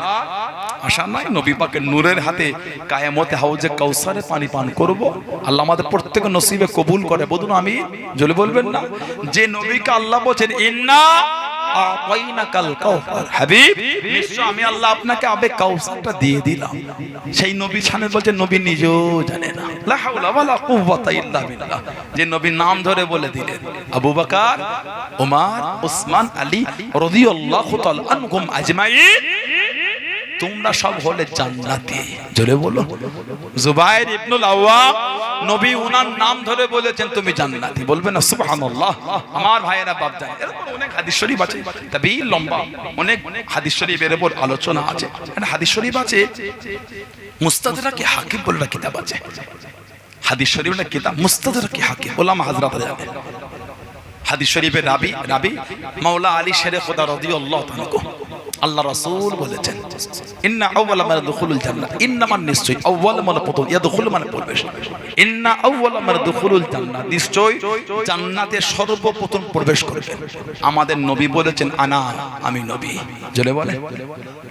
আশা নাই, নবী পাকের নূরের হাতে কিয়ামতে হাউজে কাউসারে পানি পান করব। আল্লাহ আমাদের প্রত্যেক নসিবে কবুল করে। বলুন আমি, জোরে বলবেন না? যে নবীকে আল্লাহ বলেন ইন্না আতাইনাকাল কাউসার, হাবিব নিশ্চয় আমি আল্লাহ আপনাকে আবে কাউসারটা দিয়ে দিলাম, সেই নবী ছানে বলছেন নবী নিজেও জানে না। লা হাওলা ওয়ালা কুওয়াতা ইল্লা বিল্লাহ। যে নবীর নাম ধরে বলে দিলেন, আবু বকর, ওমর, ওসমান, আলী রাদিয়াল্লাহু তাআলা আনহুম আজমাইন, তোমরা সব হলে জান্নাতি। জোরে বলো। জুবাইর ইবনুল আওয়াম, নবী ওনার নাম ধরে বলেছেন তুমি জান্নাতি। বলবেন না সুবহানাল্লাহ? আমার ভাইয়েরা বাপ জানে, এরকম অনেক হাদিস শরীফ আছে, তবে লম্বা অনেক হাদিস শরীফের উপর আলোচনা আছে। একটা হাদিস শরীফ আছে, মুস্তাদরাক হাকিম বলে একটা কিতাব আছে, হাদিস শরীফের কিতাব মুস্তাদরাক হাকিম, ওলামা হযরত জানেন। হাদিস শরীফের রাবি মাওলা আলী শেরে খোদা রাদিয়াল্লাহু তাআলা আল্লাহ রাসূল বলেছেন, ইন্না আউওয়ালা মান দুখুলুল জান্নাহ, ইন্না মান নিশ্চয় আউওয়াল মান প্রথম ইয়াদখুল মানে প্রবেশ, ইন্না আউওয়ালা মান দুখুলুল জান্নাহ নিশ্চয় জান্নাতে সর্বপ্রথম প্রবেশ করবেন আমাদের নবী বলেছেন আনা, আমি নবী। জোরে বলে।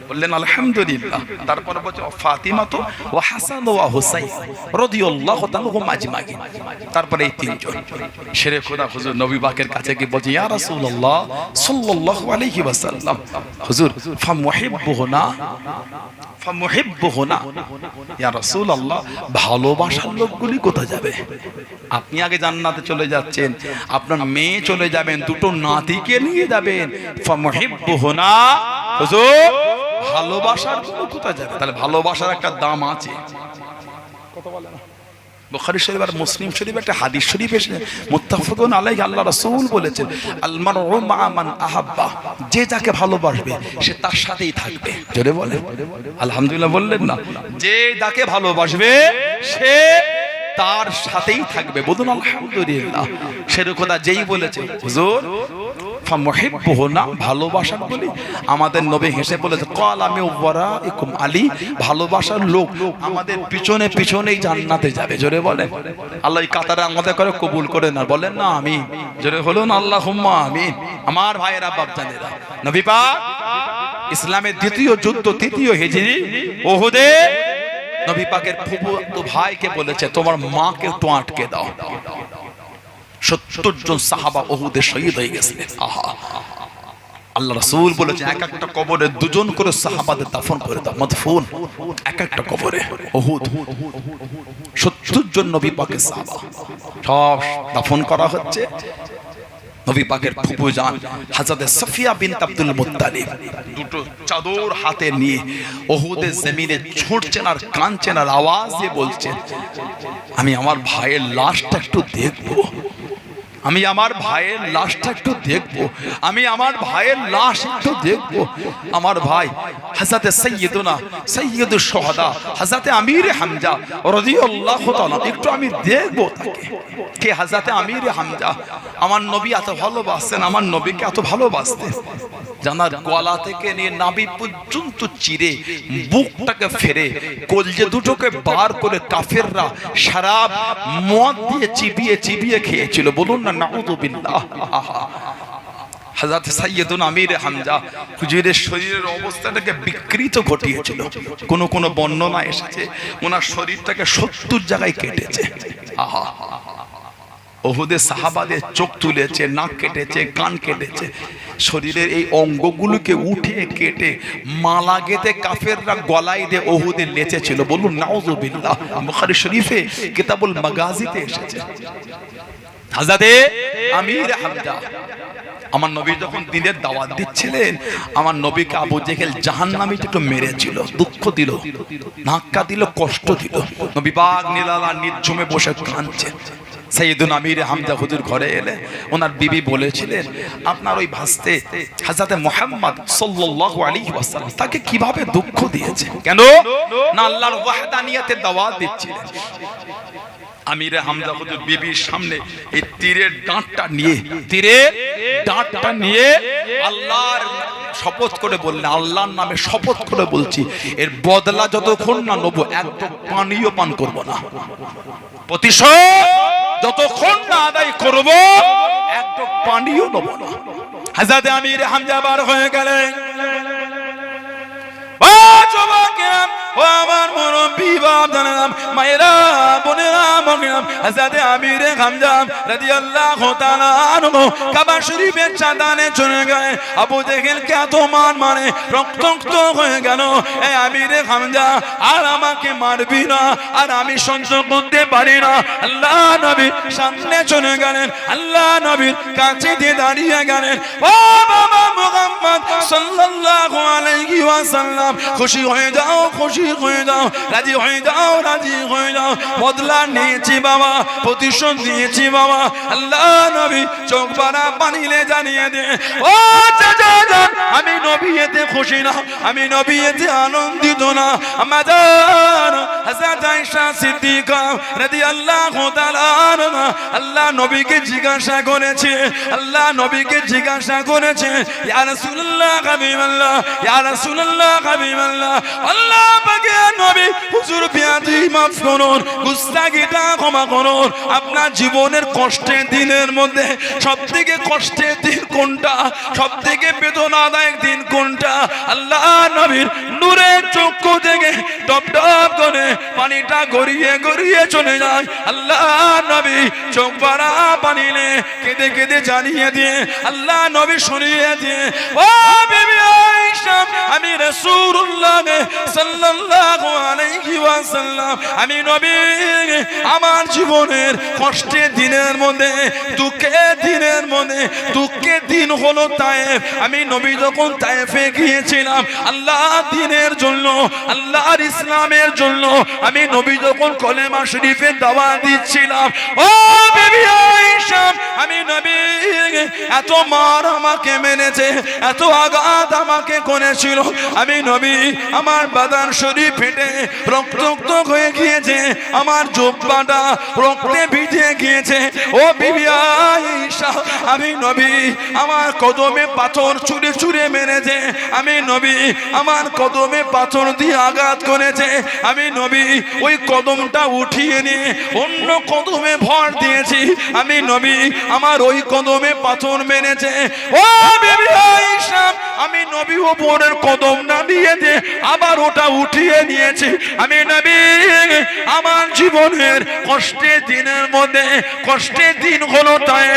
বললেন আলহামদুলিল্লাহ। তারপর বলছে ফাতিমা তো ওয়া হাসান ওয়া হুসাইন রাদিয়াল্লাহু তাআলা হুম আজমাইন। তারপরে এই তিনজন শেরে খোদা হুজুর নবী পাকের কাছে কি বলছে, ইয়া রাসূলুল্লাহ সাল্লাল্লাহু আলাইহি ওয়াসাল্লাম, হুজুর ফামুহিব্বুহুনা ফামুহিব্বুহুনা, ইয়া রাসূলুল্লাহ ভালোবাসার লোকগুলি কোথায় যাবে? আপনি আগে জান্নাতে চলে যাচ্ছেন, আপনার মেয়ে চলে যাবেন, দুটো নাতিকে নিয়ে যাবেন, ফামুহিব্বুহুনা, হুজুর ভালোবাসার গুলো কোথায় যাবে? তাহলে ভালোবাসার একটা দাম আছে। কথা বলে না? বুখারী শরীফ আর মুসলিম শরীফ একটা হাদিস শরীফ এসেছে, মুত্তাফাকুন আলাইহি, আল্লাহ রাসূল বলেছেন আল মারউ মা মান আহাব্বা, যে যাকে ভালোবাসবে সে তার সাথেই থাকবে। জোরে বলে আলহামদুলিল্লাহ। বললেন না? যে যাকে ভালোবাসবে সে তার সাথেই থাকবে। বলুন আলহামদুলিল্লাহ। শেরে খোদা যেই বলেছে, হুজুর ফামুহিব্বুহু না ভালোবাসার বলি। আমাদের নবী হেসে বলেছে ক্বাল আমি ওয়ারাইকুম আলী, ভালোবাসার লোক আমাদের পিছনে পিছনেই জান্নাতে যাবে। জোরে বলেন আল্লাহ এই কাতারে আমাদের করে কবুল করে না, বলেন না আমিন। জোরে বলুন আল্লাহুম্মা আমিন। আমার ভাইয়েরা বাপজানেরা, নবী পাক ইসলামের দ্বিতীয় যুদ্ধ তৃতীয় হিজরি উহুদে নবী পাকের ফুফুতো ভাইকে বলেছে তোমার মাকে একটু আটকে দাও। 70 জন সাহাবা উহুদে শহীদ হয়ে গেছিলেন। আহা, আল্লাহ রাসূল বলেছে এক একটা কবরে 2 জন করে সাহাবাদের দাফন করে দাও, মাদফুন এক একটা কবরে। উহুদ 70 জন নবী পাকের সাহাবা সব দাফন করা হচ্ছে। নবী পাকের ফুফু জান হযরত সাফিয়া বিনত আব্দুল মুত্তালিব দুটো চাদর হাতে নিয়ে উহুদের জমিনে ছুটছেন আর কাঁদছেন আর আওয়াজ দিয়ে বলছেন আমি আমার ভাইয়ের লাশটা একটু দেখবো, আমি আমার ভাইয়ের লাশটা একটু দেখবো, আমি আমার ভাইয়ের লাশ একটু দেখবো। আমার ভাই হযরত সাইয়্যিদুনা সাইয়্যিদুশ শুহাদা হযরত আমির হামজা রাদিয়াল্লাহু তাআলা একটু আমি দেখবো তাকে। কে? হযরত আমির হামজা। আমার নবী এত ভালোবাসতেন, আমার নবীকে এত ভালোবাসতেন, জানার গলা থেকে নিয়ে নাভি পর্যন্ত চিরে বুকটাকে ফেরে কলজে দুটোকে বার করে কাফেররা শরাব মদ দিয়ে চিবিয়ে চিবিয়ে খেয়েছিল। বলুন না নাউযুবিল্লাহ। হযরত সাইয়্যিদুনা আমির হামজা হুজুরের শরীরের অবস্থাটাকে বিকৃত ঘটিয়েছিল। কোন বর্ণনা এসেছে ওনার শরীরটাকে 70 জায়গায় কেটেছে। আহা, উহুদে সাহাবাদের চোখ তুলেছে, নাক কেটেছে, কান কেটেছে, শরীরের এই অঙ্গগুলোকে উঠে কেটে মালা গেঁথে কাফেররা গলায় দিয়ে উহুদে নেচেছিল। বলুন নাউযুবিল্লাহ। বুখারী শরীফে কিতাবুল মাগাজিতে এসেছে। হযরত আমির হামজা আমার নবী যখন দিনের দাওয়াত দিচ্ছিলেন আমার নবীকে আবু জেহেল জাহান্নামী একটু মেরেছিল, দুঃখ দিল, ধাক্কা দিল, কষ্ট দিল। নবী পাক নিলালা নির্ঝুমে বসে কাঁদছে। সাইয়্যিদুনা আমির হামজা হুজুর ঘরে এলে ওনার বিবি বলেছিলেন আপনার ওই ভাস্তে হযরত মুহাম্মদ সাল্লাল্লাহু আলাইহি ওয়াসাল্লাম তাকে কিভাবে দুঃখ দিয়েছে, কেন না আল্লাহর ওয়াহদানিয়তের দাওয়াত দিচ্ছিলেন। আমির হামজা হুজুর বিবির সামনে এই তীরের ডাঁটটা নিয়ে আল্লাহর শপথ করে বললেন, আল্লাহর নামে শপথ করে বলছি এর বদলা যতক্ষণ না নেব একদম পানিও পান করব না, প্রতিশোধ যতক্ষণ না আদায় করব একদম পানিও নেব না। হযরত আমির হামজা বার হয়ে গেলেন। ও আমার মুরব্বি বাপ জানেন মায়েরা বোনেরা মগিরাম হযরত আমির হামজা রাদিয়াল্লাহু তাআলা আনহু কাবা শরীফের চাঁদানে চলে গেলে আবু জেহেলকে এত মানে রক্তাক্ত হয়ে গেল। এই আমির হামজা আর আমাকে মারবি না, আর আমি সহ্য করতে পারি না। আল্লাহ নবী সামনে চলে গেলেন, আল্লাহ নবীর কাছে দিয়ে দাঁড়িয়ে গেলেন। ও বাবা মুহাম্মদ সাল্লাল্লাহু আলাইহি ওয়াসাল্লাম খুশি হয়ে যাও, খুশি হয়ে যাও, রাজি হয়ে যাও, রাজি হয়ে যাও। বদলা নিয়েছি বাবা, প্রতিশোধ নিয়েছি বাবা। আল্লাহ নবী চোখ ভরা পানিলে জানিয়ে দে ও চাচা জান আমি নবী এতে খুশি না, আমি নবী এতে আনন্দিত না। আমাদের হযরত আয়েশা সিদ্দিকা রাদিয়াল্লাহু তাআলা আনহা আল্লাহ নবীকে জিজ্ঞাসা করেছে, আল্লাহ নবীকে জিজ্ঞাসা করেছে ইয়া রাসূলুল্লাহ হাবিবাল্লাহ, ইয়া রাসূলুল্লাহ হাবিবাল্লাহ, আল্লাহ পাকের নবী হুজুর বিয়াদি মাফ করুন, গুস্তাখিটা ক্ষমা করুন। আপনার জীবনের কষ্টের দিনের মধ্যে সবথেকে কষ্টের দিন কোনটা, সবথেকে বেদনাদায়ক দিন কোনটা? আল্লাহ নবীর নূরের চক্ষু থেকে টপ টপ করে পানিটা গড়িয়ে গড়িয়ে চলে যায়। আল্লাহ নবী চোখ ভরা পানিলে কেঁদে কেঁদে জানিয়ে দিয়ে আল্লাহ নবী শুনিয়ে দিয়ে ও বিবি আয়েশা আমি রাসূলুল্লাহ সাল্লাল্লাহু আলাইহি ওয়াসাল্লাম আমি নবী আমার জীবনের কষ্টের দিনের মধ্যে দুঃখের দিনের মধ্যে দুঃখের দিন হলো তায়েফ। আমি নবী যখন তায়েফে গিয়েছিলাম আল্লাহ দ্বীনের জন্য, আল্লাহর ইসলামের জন্য, আমি নবী যখন কলেমা শরীফের দাওয়াত দিচ্ছিলাম ও বিবি আয়েশা আমি নবী এত মার আমাকে মেরেছে, এত আঘাত আমাকে করে বলেছিল আমি নবী আমার বাদান শরীর ফেটে রক্তাক্ত হয়ে গিয়েছে, আমার জুব্বাটা রক্তে ভিজে গিয়েছে। ও বিবি আয়েশা, আমি নবী আমার কদমে পাথর ছুঁড়ে ছুঁড়ে মেরেছে, আমি নবী আমার কদমে পাথর দিয়ে আঘাত করেছে, আমি নবী ওই কদমটা উঠিয়ে নিয়ে অন্য কদমে ভর দিয়েছি, আমি নবী আমার ওই কদমে পাথর মেরেছে। ও বিবি আয়েশা, আমি নবী ওপরের কদম না দিয়ে দিয়ে আবার ওটা উঠিয়ে নিয়েছি, আমি নবী আমার জীবনের কষ্টের দিনের মধ্যে কষ্টের দিন হলো তাই।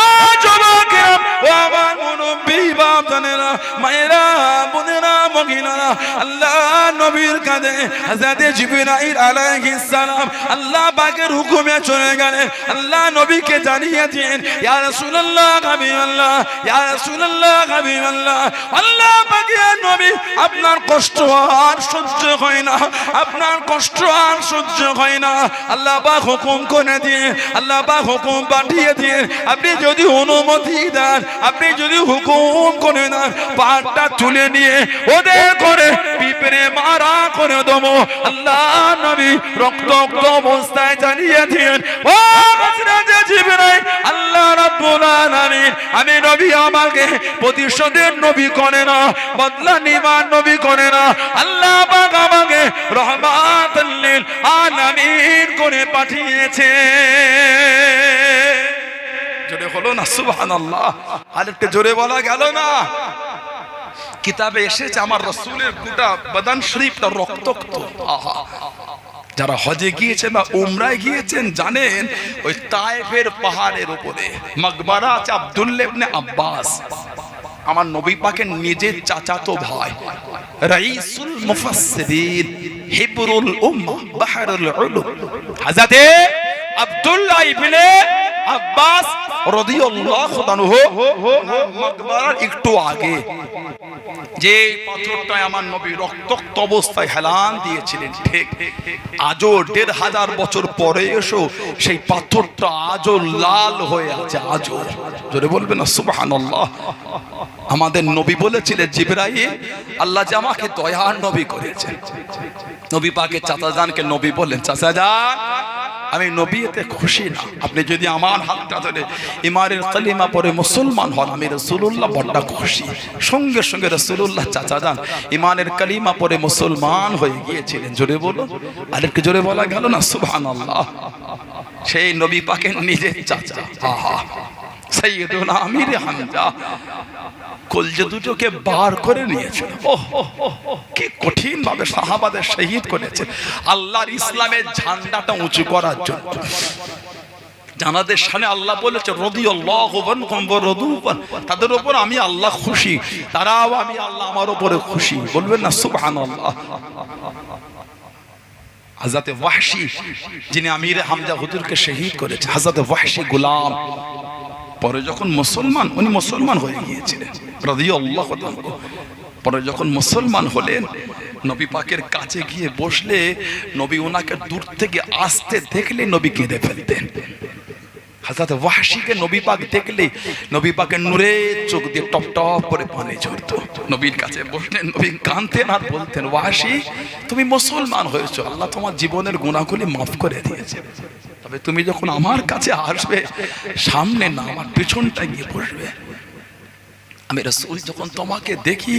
ও যুবকেরা, ও আমার মুরব্বি বাপ জানেরা, মায়েরা, বোনেরা, মহিলারা, আল্লাহ নবীর কাঁধে হযরত জিবরাইল আলাইহিস সালাম আল্লাহ পাকের হুকুমে চলে গেলেন। আল্লাহ নবীকে জানিয়ে দিলেন, ইয়া রাসূলুল্লাহ হাবিবাল্লাহ, ইয়া রাসূলুল্লাহ হাবিবাল্লাহ, আল্লাহ পাকের নবী আপনার কষ্ট আর সহ্য হয় না, আপনার কষ্ট আর সহ্য হয় না। আল্লাহ পাক হুকুম করে দিয়ে, আল্লাহ পাক হুকুম পাঠিয়ে দিয়ে, আপনি যদি অনুমতি দেন, আপনি যদি হুকুম করে দেন, পাহাড়টা তুলে নিয়ে ওদের করে পিঁপড়ে মারা করে দেবো। আল্লাহ নবী রক্তাক্ত অবস্থায় জানিয়ে দিলেন, ও হযরত জিবরাইল, আল্লাহ রাব্বুল আলামিন আমি নবী আমাকে প্রতিশোধের নবী করে না, বদলা নিবার নবী করে না, আল্লাহ পাক আমাকে রহমাতুল লিল আলামিন করে পাঠিয়েছে। জোরে হলো না সুবহানাল্লাহ? আরেকটা জোরে বলা গেল না? কিতাবে এসেছে আমার রাসূলের গোটা বদন শরীফটা রক্তাক্ত। আহা, যারা হজে গিয়েছেন বা উমরায় গিয়েছেন জানেন ওই তায়েফের পাহাড়ের উপরে মাকবারা আছে আব্দুল্লাহ ইবনে আব্বাস, আমার নবী পাকের নিজের চাচাতো ভাই, রাইসুল মুফাসসিরিন, হিবরুল উম্মাহ, বাহরুল উলুম, হযরত আব্দুল্লাহ ইবনে আব্বাস রাদিয়াল্লাহু আনহু মাকবারার একটু আগে যে পাথরটায় আমার নবী রক্তাক্ত অবস্থায় হেলান দিয়েছিলেন, ঠিক আজও ১৫০০ বছর পরে এসো সেই পাথরটা আজও লাল হয়ে আছে। আজও জোরে বলবেন না সুবহানাল্লাহ? আমাদের নবী বলেছিলেন, জিবরাইল আল্লাহ যে আমাকে দয়ার নবী করেছেন। নবী পাকের চাচাজানকে নবী বললেন, চাচাজান আমি নবী এতে খুশি না, আপনি যদি আমার হাতটা ধরে ইমানের কালিমা পড়ে মুসলমান হন, আমি রাসূলুল্লাহ বড় খুশি। সঙ্গে সঙ্গে রাসূলুল্লাহ চাচাজান ইমানের কালিমা পড়ে মুসলমান হয়ে গিয়েছিলেন। জোরে বলো, আরেকটু জোরে বলা গেল না সুবহানাল্লাহ? সেই নবী পাকের নিজের চাচা, আহা, সাইয়্যিদুনা আমির হামজা কলজে দুটোকে বার করে নিয়েছিল। কি কঠিন ভাবে সাহাবাদের শহীদ করেছে আল্লাহর ইসলামের ঝান্ডাটা উঁচু করার জন্য। জানাদের সামনে আল্লাহ বলেছে রাদিয়াল্লাহু আনহুম ওয়া রাদু আন, তাদের উপর আমি আল্লাহ খুশি, তারাও আমি আল্লাহ আমার উপরে খুশি। বলবেন না সুবহানাল্লাহ? হযরত ওয়াহশী যিনি আমির হামজা হুজুরকে শহীদ করেছে, হযরত ওয়াহশী গোলাম পরে যখন মুসলমান, উনি মুসলমান হয়ে গিয়েছিলেন রাদিয়াল্লাহু আনহু। পরে যখন মুসলমান হলেন, নবী পাকের কাছে গিয়ে বসলে নবী ওনাকে দূর থেকে আসতে দেখলে নবী কেঁদে ফেলতেন। হযরত ওয়াহশীকে নবী পাক দেখলে নবী পাকের নূরের চোখ দিয়ে টপ টপ করে পানি ঝরতো। নবীর কাছে বসলেন, নবী কাঁদতেন আর বলতেন, ওয়াহশী তুমি মুসলমান হয়েছো, আল্লাহ তোমার জীবনের গুনাহগুলি মাফ করে দিয়েছে, তবে তুমি যখন আমার কাছে আসবে সামনে না আমার পেছনটা গিয়ে বসবে। আমি রাসূল যখন তোমাকে দেখি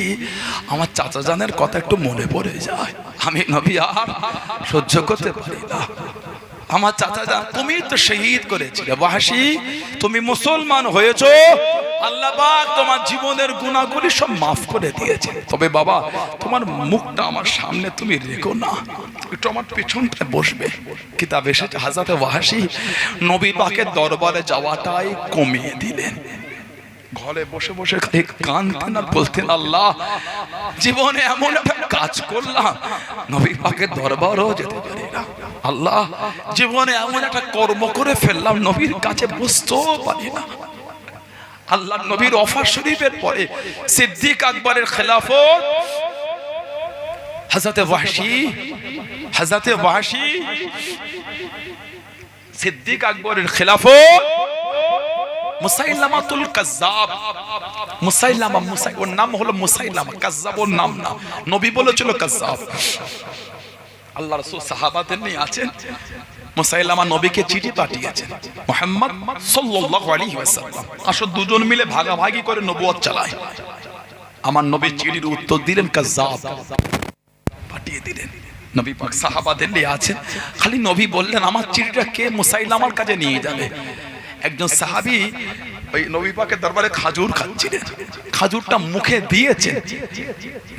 আমার চাচাজানের কথা একটু মনে পড়ে যায়, আমি নবী আর সহ্য করতে পারি না। আমার চাচাজান তুমি তো শহীদ করেছিলে, ওয়াহশী তুমি মুসলমান হয়েছো, আল্লাহ পাক তোমার জীবনের গুনাহগুলি সব মাফ করে দিয়েছে, তবে বাবা তোমার মুখটা আমার সামনে তুমি রেখো না, একটু আমার পেছনটা বসবে। কিতাব এসেছে হযরত ওয়াহশী নবী পাকের দরবারে যাওয়াটাই কমিয়ে দিলেন, ঘরে বসে বসে কাঁদতেন আর বলতেন, আল্লাহ জীবনে এমন একটা কাজ করলাম নবী পাকের দরবারও যেতে পারি না, আল্লাহ জীবনে এমন একটা কর্ম করে ফেললাম নবীর কাছে বসতেও পারি না। আল্লাহ নবীর ওফাত শরীফের পরে সিদ্দিক আকবরের খেলাফত হযরত ওয়াহশী সিদ্দিক আকবরের খেলাফত মুসাইলামাতুল কাজ্জাব। মুসাইলামা ওর নাম হলো মুসাইলামা, কাজ্জাব ওর নাম না। নবী বলেছিল কাজ্জাব। আল্লাহ রাসূল সাহাবাদের নিয়ে আছেন, মুসাইলামা নবীকে চিঠি পাঠিয়েছেন, মুহাম্মদ সাল্লাল্লাহু আলাইহি ওয়াসাল্লাম আসো দুজন মিলে ভাগাভাগি করে নবুয়ত চালায়। আমার নবী চিঠির উত্তর দিলেন কাজ্জাব, পাঠিয়ে দিলেন। নবী পাক সাহাবাদের নিয়ে আছেন, খালি নবী বললেন আমার চিঠিটা কে মুসাইলামার কাছে নিয়ে যাবে। একজন সাহাবী ওই নবী পাকের দরবারে খাজুর খাচ্ছিলেন, খাজুরটা মুখে দিয়েছেন,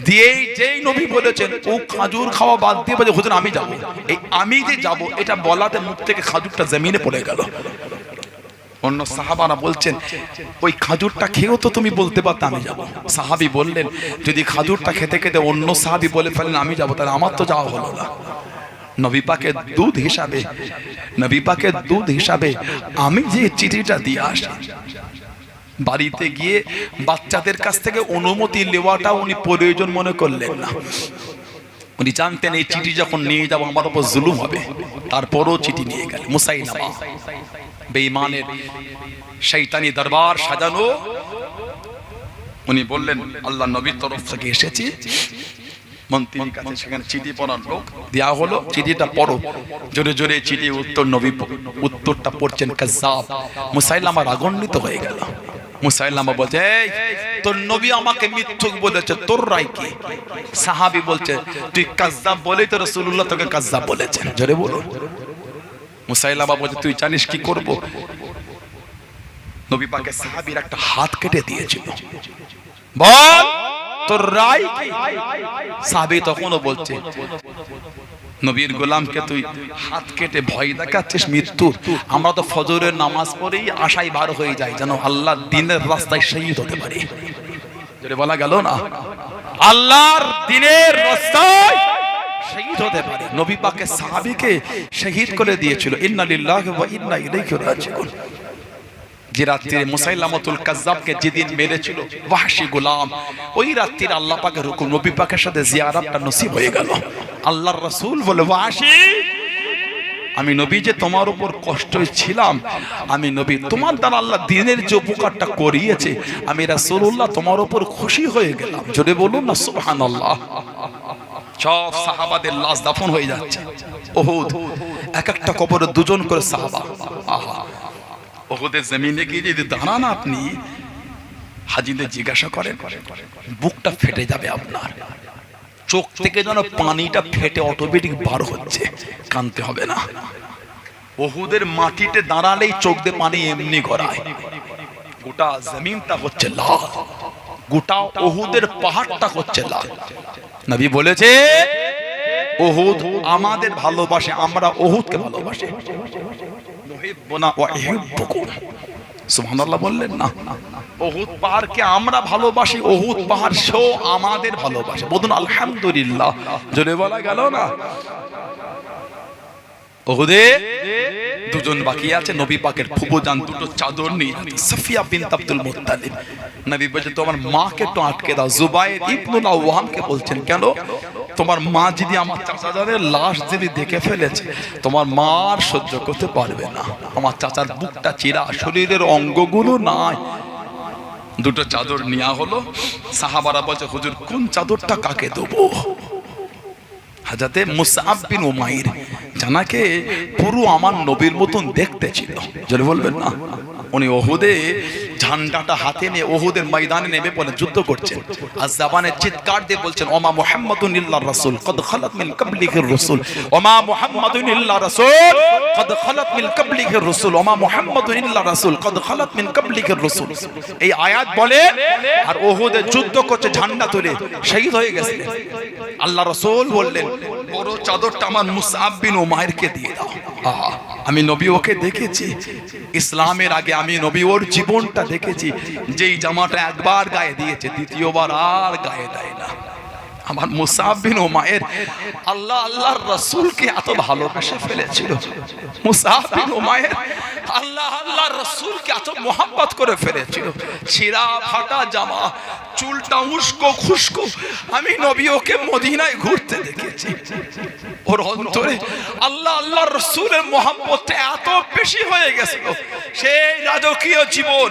দিয়েই যেই নবী বলেছেন ও খাজুর খাওয়া বাদ দিয়ে বলে হুজুর আমি যাব। এই আমি যে যাব এটা বলাতে মুখ থেকে খাজুরটা জমিনে পড়ে গেল। অন্য সাহাবারা বলছেন ওই খাজুরটা খেয়েও তো তুমি বলতে পারতে আমি যাব। সাহাবী বললেন যদি খাজুরটা খেতে খেতে অন্য সাহাবী বলে ফেলেন আমি যাব, তাহলে আমার তো যাওয়া হলো না। নবী পাকের দুধ হিসাবে, নবী পাকের দুধ হিসাবে আমি যে চিঠিটা দিয়ে আসি, বাড়িতে গিয়ে বাচ্চাদের কাছ থেকে অনুমতি নেওয়াটা উনি প্রয়োজন মনে করলেন না। উনি জানতেন এই চিঠি যখন নিয়ে যাবো আমার উপর জুলুম হবে, তারপরও চিঠি নিয়ে গেল। মুসাইলামা বেঈমানের শয়তানি দরবার সাজানো। উনি বললেন আল্লাহ নবীর তরফ থেকে এসেছি, মন্ত্রীর কাছে সেখানে চিঠি পড়ার লোক দেয়া হলো, চিঠিটা পড়ো। জোরে জোরে চিঠি উত্তর, নবী উত্তরটা পড়ছেন কাজ্জাব। মুসাইলামা রাগান্বিত হয়ে গেল। মুসাইলামা বলছে এই তোর নবী আমাকে মিথ্যুক বলেছে, তোর রায় কি? সাহাবী বলছে তুই কাজ্জাব বলেই তো রাসূলুল্লাহ তোকে কাজ্জাব বলেছেন। জোরে বলো। মুসাইলামা বলছে তুই জানিস কি করব? নবী পাকের সাহাবীর একটা হাত কেটে দিয়েছিল, বল তোর রায় কি? সাহাবী তখনও বলছে নবীর গোলামকে তুই হাত কেটে ভয় দেখাচ্ছিস মৃত্যুর? আমরা তো ফজরের নামাজ পড়েই আশায় বার হয়ে যাই যেন আল্লাহর দ্বীনের রাস্তায় শহীদ হতে পারি। যেটা বলা গেল না, আল্লাহর দ্বীনের রাস্তায় শহীদ হতে পারে। নবী পাকের সাহাবীকে শহীদ করে দিয়েছিল। ইন্না লিল্লাহি ওয়া ইন্না ইলাইহি রাজিউন। যে রাত্রে মুসাইলামাতুল কাজ্জাবকে যেদিন মেরেছিল ওয়াহশী গোলাম, ওই রাত্রির আল্লাহ পাকের হুকুম নবী পাকের সাথে জিয়ারতটা নসিব হয়ে গেল। আল্লাহর রাসূল বলে ওয়াহশী আমি নবী যে তোমার উপর কষ্ট ছিলাম, আমি নবী তোমার দ্বারা আল্লাহ দ্বীনের যে উপকারটা করিয়েছে, আমি রাসূলুল্লাহ তোমার উপর খুশি হয়ে গেলাম। জোরে বলুন না সুবহানাল্লাহ। সব সাহাবাদের লাশ দাফন হয়ে যাচ্ছে। উহুদ এক একটা কবরে দুজন করে সাহাবা। আহা, উহুদের জমিনে গিয়ে যদি দাঁড়ান আপনি, হাজীদের জিজ্ঞাসা করেন, বুকটা ফেটে যাবে আপনার। চোখ থেকে যেন পানিটা ফেটে অটোমেটিক বার হচ্ছে, কাঁদতে হবে না। উহুদের মাটিতে দাঁড়ালেই চোখ দিয়ে পানি এমনি গড়ায়। গোটা জমিনটা হচ্ছে লাল, গোটা উহুদের পাহাড়টা হচ্ছে লাল। নবী বলেছে উহুদ আমাদের ভালোবাসে, আমরা উহুদকে ভালোবাসি। নুহিব্বুনা ওয়া ইউহিব্বুকুম। সুবহানাল্লাহ বললেন না? উহুদ পাহাড়কে আমরা ভালোবাসি, উহুদ পাহাড় সেও আমাদের ভালোবাসে। বলুন আলহামদুলিল্লাহ। জোরে বলা গেল না? উহুদে দুজন বাকি আছে। নবী পাকের ফুফুজান দুটো চাদর নিয়ে সাফিয়া বিনত আব্দুল মুত্তালিব। নবী বলছে তোমার মাকে একটু আটকে দাও। জুবাইর ইবনুল আওয়ামকে বলছেন কেন? তোমার মা যদি আমার চাচাদের লাশ যদি দেখে ফেলেছে, তোমার মা আর সহ্য করতে পারবে না। আমার চাচার বুকটা চিরা, শরীরের অঙ্গগুলো নাই। দুটো চাদর নেওয়া হলো। সাহাবারা বলছে হুজুর কোন চাদরটা কাকে দেবো? হযরতে মুসআব বিন উমাইর, জানাকে পুরো আমার নবীর মতন দেখতে ছিল। যদি বলবেন না, উনি উহুদে ঝান্ডাটা হাতে নিয়ে উহুদের ময়দানে নেমে পড়ে যুদ্ধ করছেন। আর জবানে চিৎকার দিয়ে বলছেন ওমা মুহাম্মাদুন ইল্লা রাসূল কদ খালাত মিন ক্বাবলিহির রাসূল, ওমা মুহাম্মাদুন ইল্লা রাসূল কদ খালাত মিন ক্বাবলিহির রাসূল, ওমা মুহাম্মাদুন ইল্লা রাসূল কদ খালাত মিন ক্বাবলিহির রাসূল। এই আয়াত বলে আর উহুদে যুদ্ধ করছে ঝান্ডা তুলে, শহীদ হয়ে গেছে। আল্লাহ রাসূল বললেন বড় চাদরটা আমার মুসআব বিন উমাইরকে দিয়ে দাও। আমি নবী ওকে দেখেছি, ইসলামের আগে আমি নবী ওর জীবনটা দেখেছি। যেই জামাটা একবার গায়ে দিয়েছে দ্বিতীয়বার আর গায়ে দেয় না। আমার মুসআব বিন উমাইর আল্লাহ আল্লাহর রাসূলকে এত ভালোবেসে ফেলেছিল। মুসআব বিন উমাইর আল্লাহ আল্লাহর রাসূলকে এত মোহাব্বত করে ফেলেছিল। ছিঁড়া ফাটা জামা, চুলটা উস্কো খুস্কো, আমি নবী ওকে মদিনায় ঘুরতে দেখেছি। ওর অন্তরে আল্লাহ আল্লাহর রাসূলের মোহাব্বতটা এত বেশি হয়ে গেছিল। সেই রাজকীয় জীবন,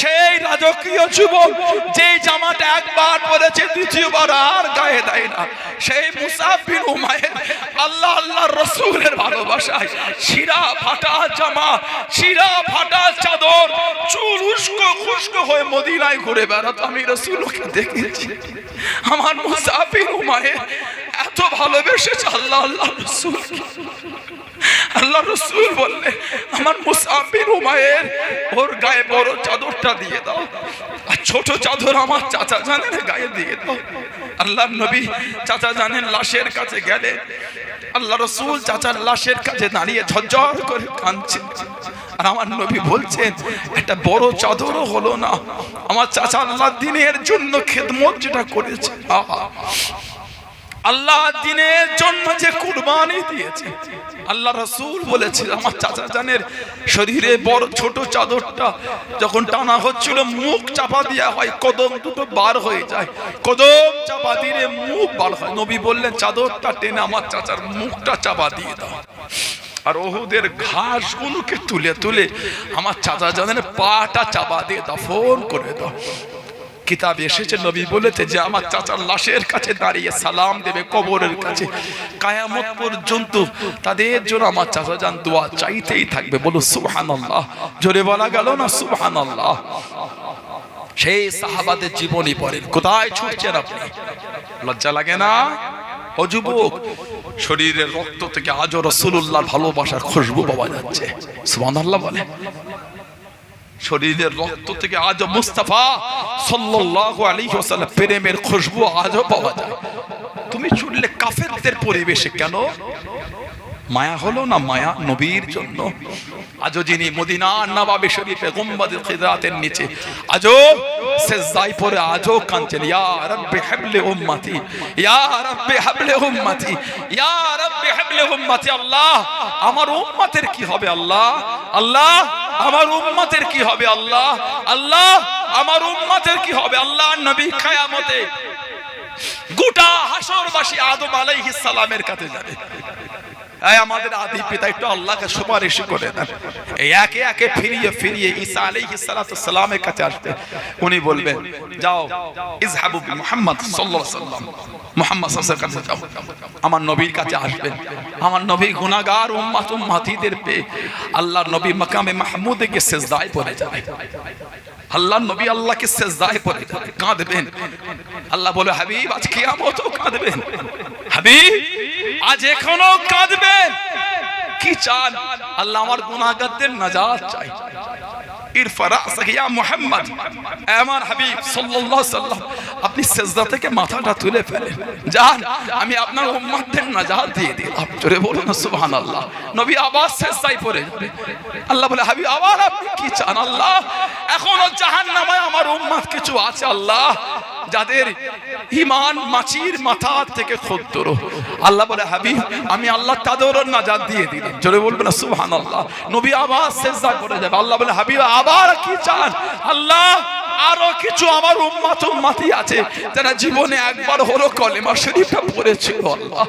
সেই রাজকীয় জীবন, যে জামাটা একবার পরেছে দ্বিতীয়বার আর গায়ে দেয় না, সেই মুসআব বিন উমাইর আল্লাহ আল্লাহর রাসূলের ভালোবাসায় ছিঁড়া ফাটা জামা, ছিঁড়া ফাটা চাদর, চুল উস্কো খুস্কো হয়ে মদিনায় ঘুরে বেড়াতো। আমি রাসূলকে দেখেছি। আমার মুসআব বিন উমাইর এত ভালোবেসেছে আল্লাহ আল্লাহর রাসূলকে। আল্লাহ রাসূল বললেন, আমার মুসআব বিন উমাইর ওর গায়ে বড় চাদরটা দিয়ে দাও, আর ছোট চাদর আমার চাচা জানের গায়ে দিয়ে দাও। আল্লাহর নবী চাচা জানের লাশের কাছে গেলেন। আল্লাহ রাসূল চাচার লাশের কাছে দাঁড়িয়ে ঝরঝর করে কাঁদছেন। আর আমার নবী বলছেন, একটা বড় চাদরও হলো না, আমার চাচা আল্লাহর দ্বীনের জন্য খেদমত যেটা করেছে, আল্লাহ দ্বীনের জন্য যে কুরবানি দিয়েছে। আল্লাহ রাসূল বলেছিল, আমার চাচা জানের শরীরে বড় ছোট চাদরটা যখন টানা হচ্ছিল, মুখ চাপা দেওয়া হয়, কদম দুটো বার হয়ে যায়, কদম চাপা দিলে মুখ বার হয়। নবী বললেন, চাদরটা টেনে আমার চাচার মুখটা চাপা দিয়ে দাও। আর ওহুদের ঘাসগুলোকে তুলে তুলে আমার চাচা জানের পাটা চাপা দিয়ে দাফন করে দাও। কিতাবে এসেছে, নবী বলেছে যে আমার চাচার লাশের কাছে দাঁড়িয়ে সালাম দেবে কবরের কাছে, কিয়ামত পর্যন্ত তাদের জন্য আমার চাচা জান দোয়া চাইতেই থাকবে। বলো সুবহানাল্লাহ। জোরে বলা গেল না সুবহানাল্লাহ। সেই সাহাবাদের জীবনী পড়েন। কোথায় ছুটছেন আপনি? লজ্জা লাগে না? ও যুবক, শরীরের রক্ত থেকে আজও রাসূলুল্লাহর ভালোবাসার খুশবু পাওয়া যাচ্ছে। সুবহানাল্লাহ বলে। শরীরের রক্ত থেকে আজও মুস্তাফা সাল্লাল্লাহু আলাইহি ওয়াসাল্লাম প্রেমের খুশবু আজও পাওয়া যায়। তুমি শুনলে কাফেরদের পরিবেশে কেন মায়া হলো না? মায়া নবীর জন্য। আজও যিনি মদিনার নবাবী শরীফে গুম্বাদুল খিজরাতের নিচে আজও সিজদায় পড়ে আজও কাঁদছেন, ইয়া রাব্বি হাবলি উম্মতি, ইয়া রাব্বি হাবলি উম্মতি, ইয়া রাব্বি হাবলি উম্মতি। আল্লাহ আমার উম্মতের কি হবে? আল্লাহ আল্লাহ আমার উম্মতের কি হবে? আল্লাহ আল্লাহ আমার উম্মতের কি হবে? আল্লাহ নবী কিয়ামতে গোটা হাসরবাসী আদম আলাইহিস সালামের কাছে যাবে। আমাদের আদি পিতা একটু আল্লাহকে সুপারিশ করে দেন। এই একে একে ফিরিয়ে ফিরিয়ে ঈসা আলাইহিস সালাতু সালামের কাছে আসবে। উনি বলবেন, যাও ইযহাবু বি মুহাম্মদ সাল্লাল্লাহু আলাইহি ওয়াসাল্লাম, মুহাম্মদ সাল্লাল্লাহু আলাইহি ওয়াসাল্লাম কাছে যাও। আমার নবীর কাছে আসবেন। আমার নবী গুনাহগার উম্মত উম্মতিদের পেয়ে আল্লাহর নবী মাকামে মাহমুদে গিয়ে সিজদায় পড়ে যাবে। আল্লাহর নবী আল্লাহকে সিজদায় পড়ে যাবে, কাঁদবেন। আল্লাহ বলে, হাবিব আজ কিয়ামতেও কাঁদবেন, হাবিব আজ এখনো কাঁদবেন। কি চান? আল্লাহ আমার গুনাহগারদের নাজাত চাই। ইরফা রাসাকা ইয়া মুহাম্মদ, আমার হাবিব সাল্লাল্লাহু আলাইহি ওয়াসাল্লাম আপনি সিজদা থেকে মাথাটা তুলে ফেলেন, যান আমি আপনার উম্মতদের নাজাত দিয়ে দিলাম। জোরে বলুন সুবহানাল্লাহ। নবী আবার সিজদায় পড়ে যাবে। আল্লাহ বলে, হাবিব আবার আপনি কি চান? আল্লাহ এখনো জাহান্নামে আমার উম্মত কিছু আছে আল্লাহ, যাদের ঈমান মাছির মাথা থেকে ক্ষুদ্র। আল্লাহ বলে, হাবিব আমি আল্লাহ তাদেরও নাজাত দিয়ে দিলাম। জোরে বলবেন না সুবহানাল্লাহ। নবী আবার সিজদায় পড়ে যাবে। আল্লাহ বলে, হাবিব আবার কি চান? আল্লাহ আরো কিছু আমার উম্মত উম্মতি আছে যারা জীবনে একবার হলো কলেমা শরীফটা পড়েছিল। আল্লাহ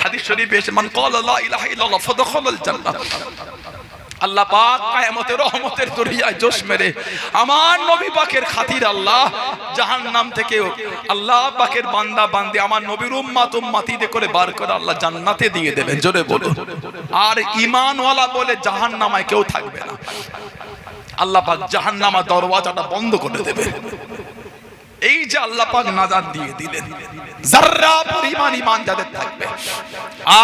হাদিস শরীফে এসে, মান ক্বালা লা ইলাহা ইল্লাল্লাহ ফাদখালাল জান্নাহ। আল্লাহ পাক কিয়ামতের রহমতের দরিয়ায় জোশ মেরে আমার নবী পাকের খাতির আল্লাহ জাহান্নাম থেকে আল্লাহ পাকের বান্দা বান্দি আমার নবীর উম্মত উম্মতিদের করে বার করে আল্লাহ জান্নাতে দিয়ে দেবেন। জোরে বলুন। আর ঈমানওয়ালা বলে জাহান্নামায় কেউ থাকবে না। আল্লাহ পাক জাহান্নামের দরওয়াজাটা বন্ধ করে দেবে। এই যে আল্লাহ পাক নাজাত দিয়ে দিলেন, যারা পরিমাণ ঈমান যাদের থাকবে,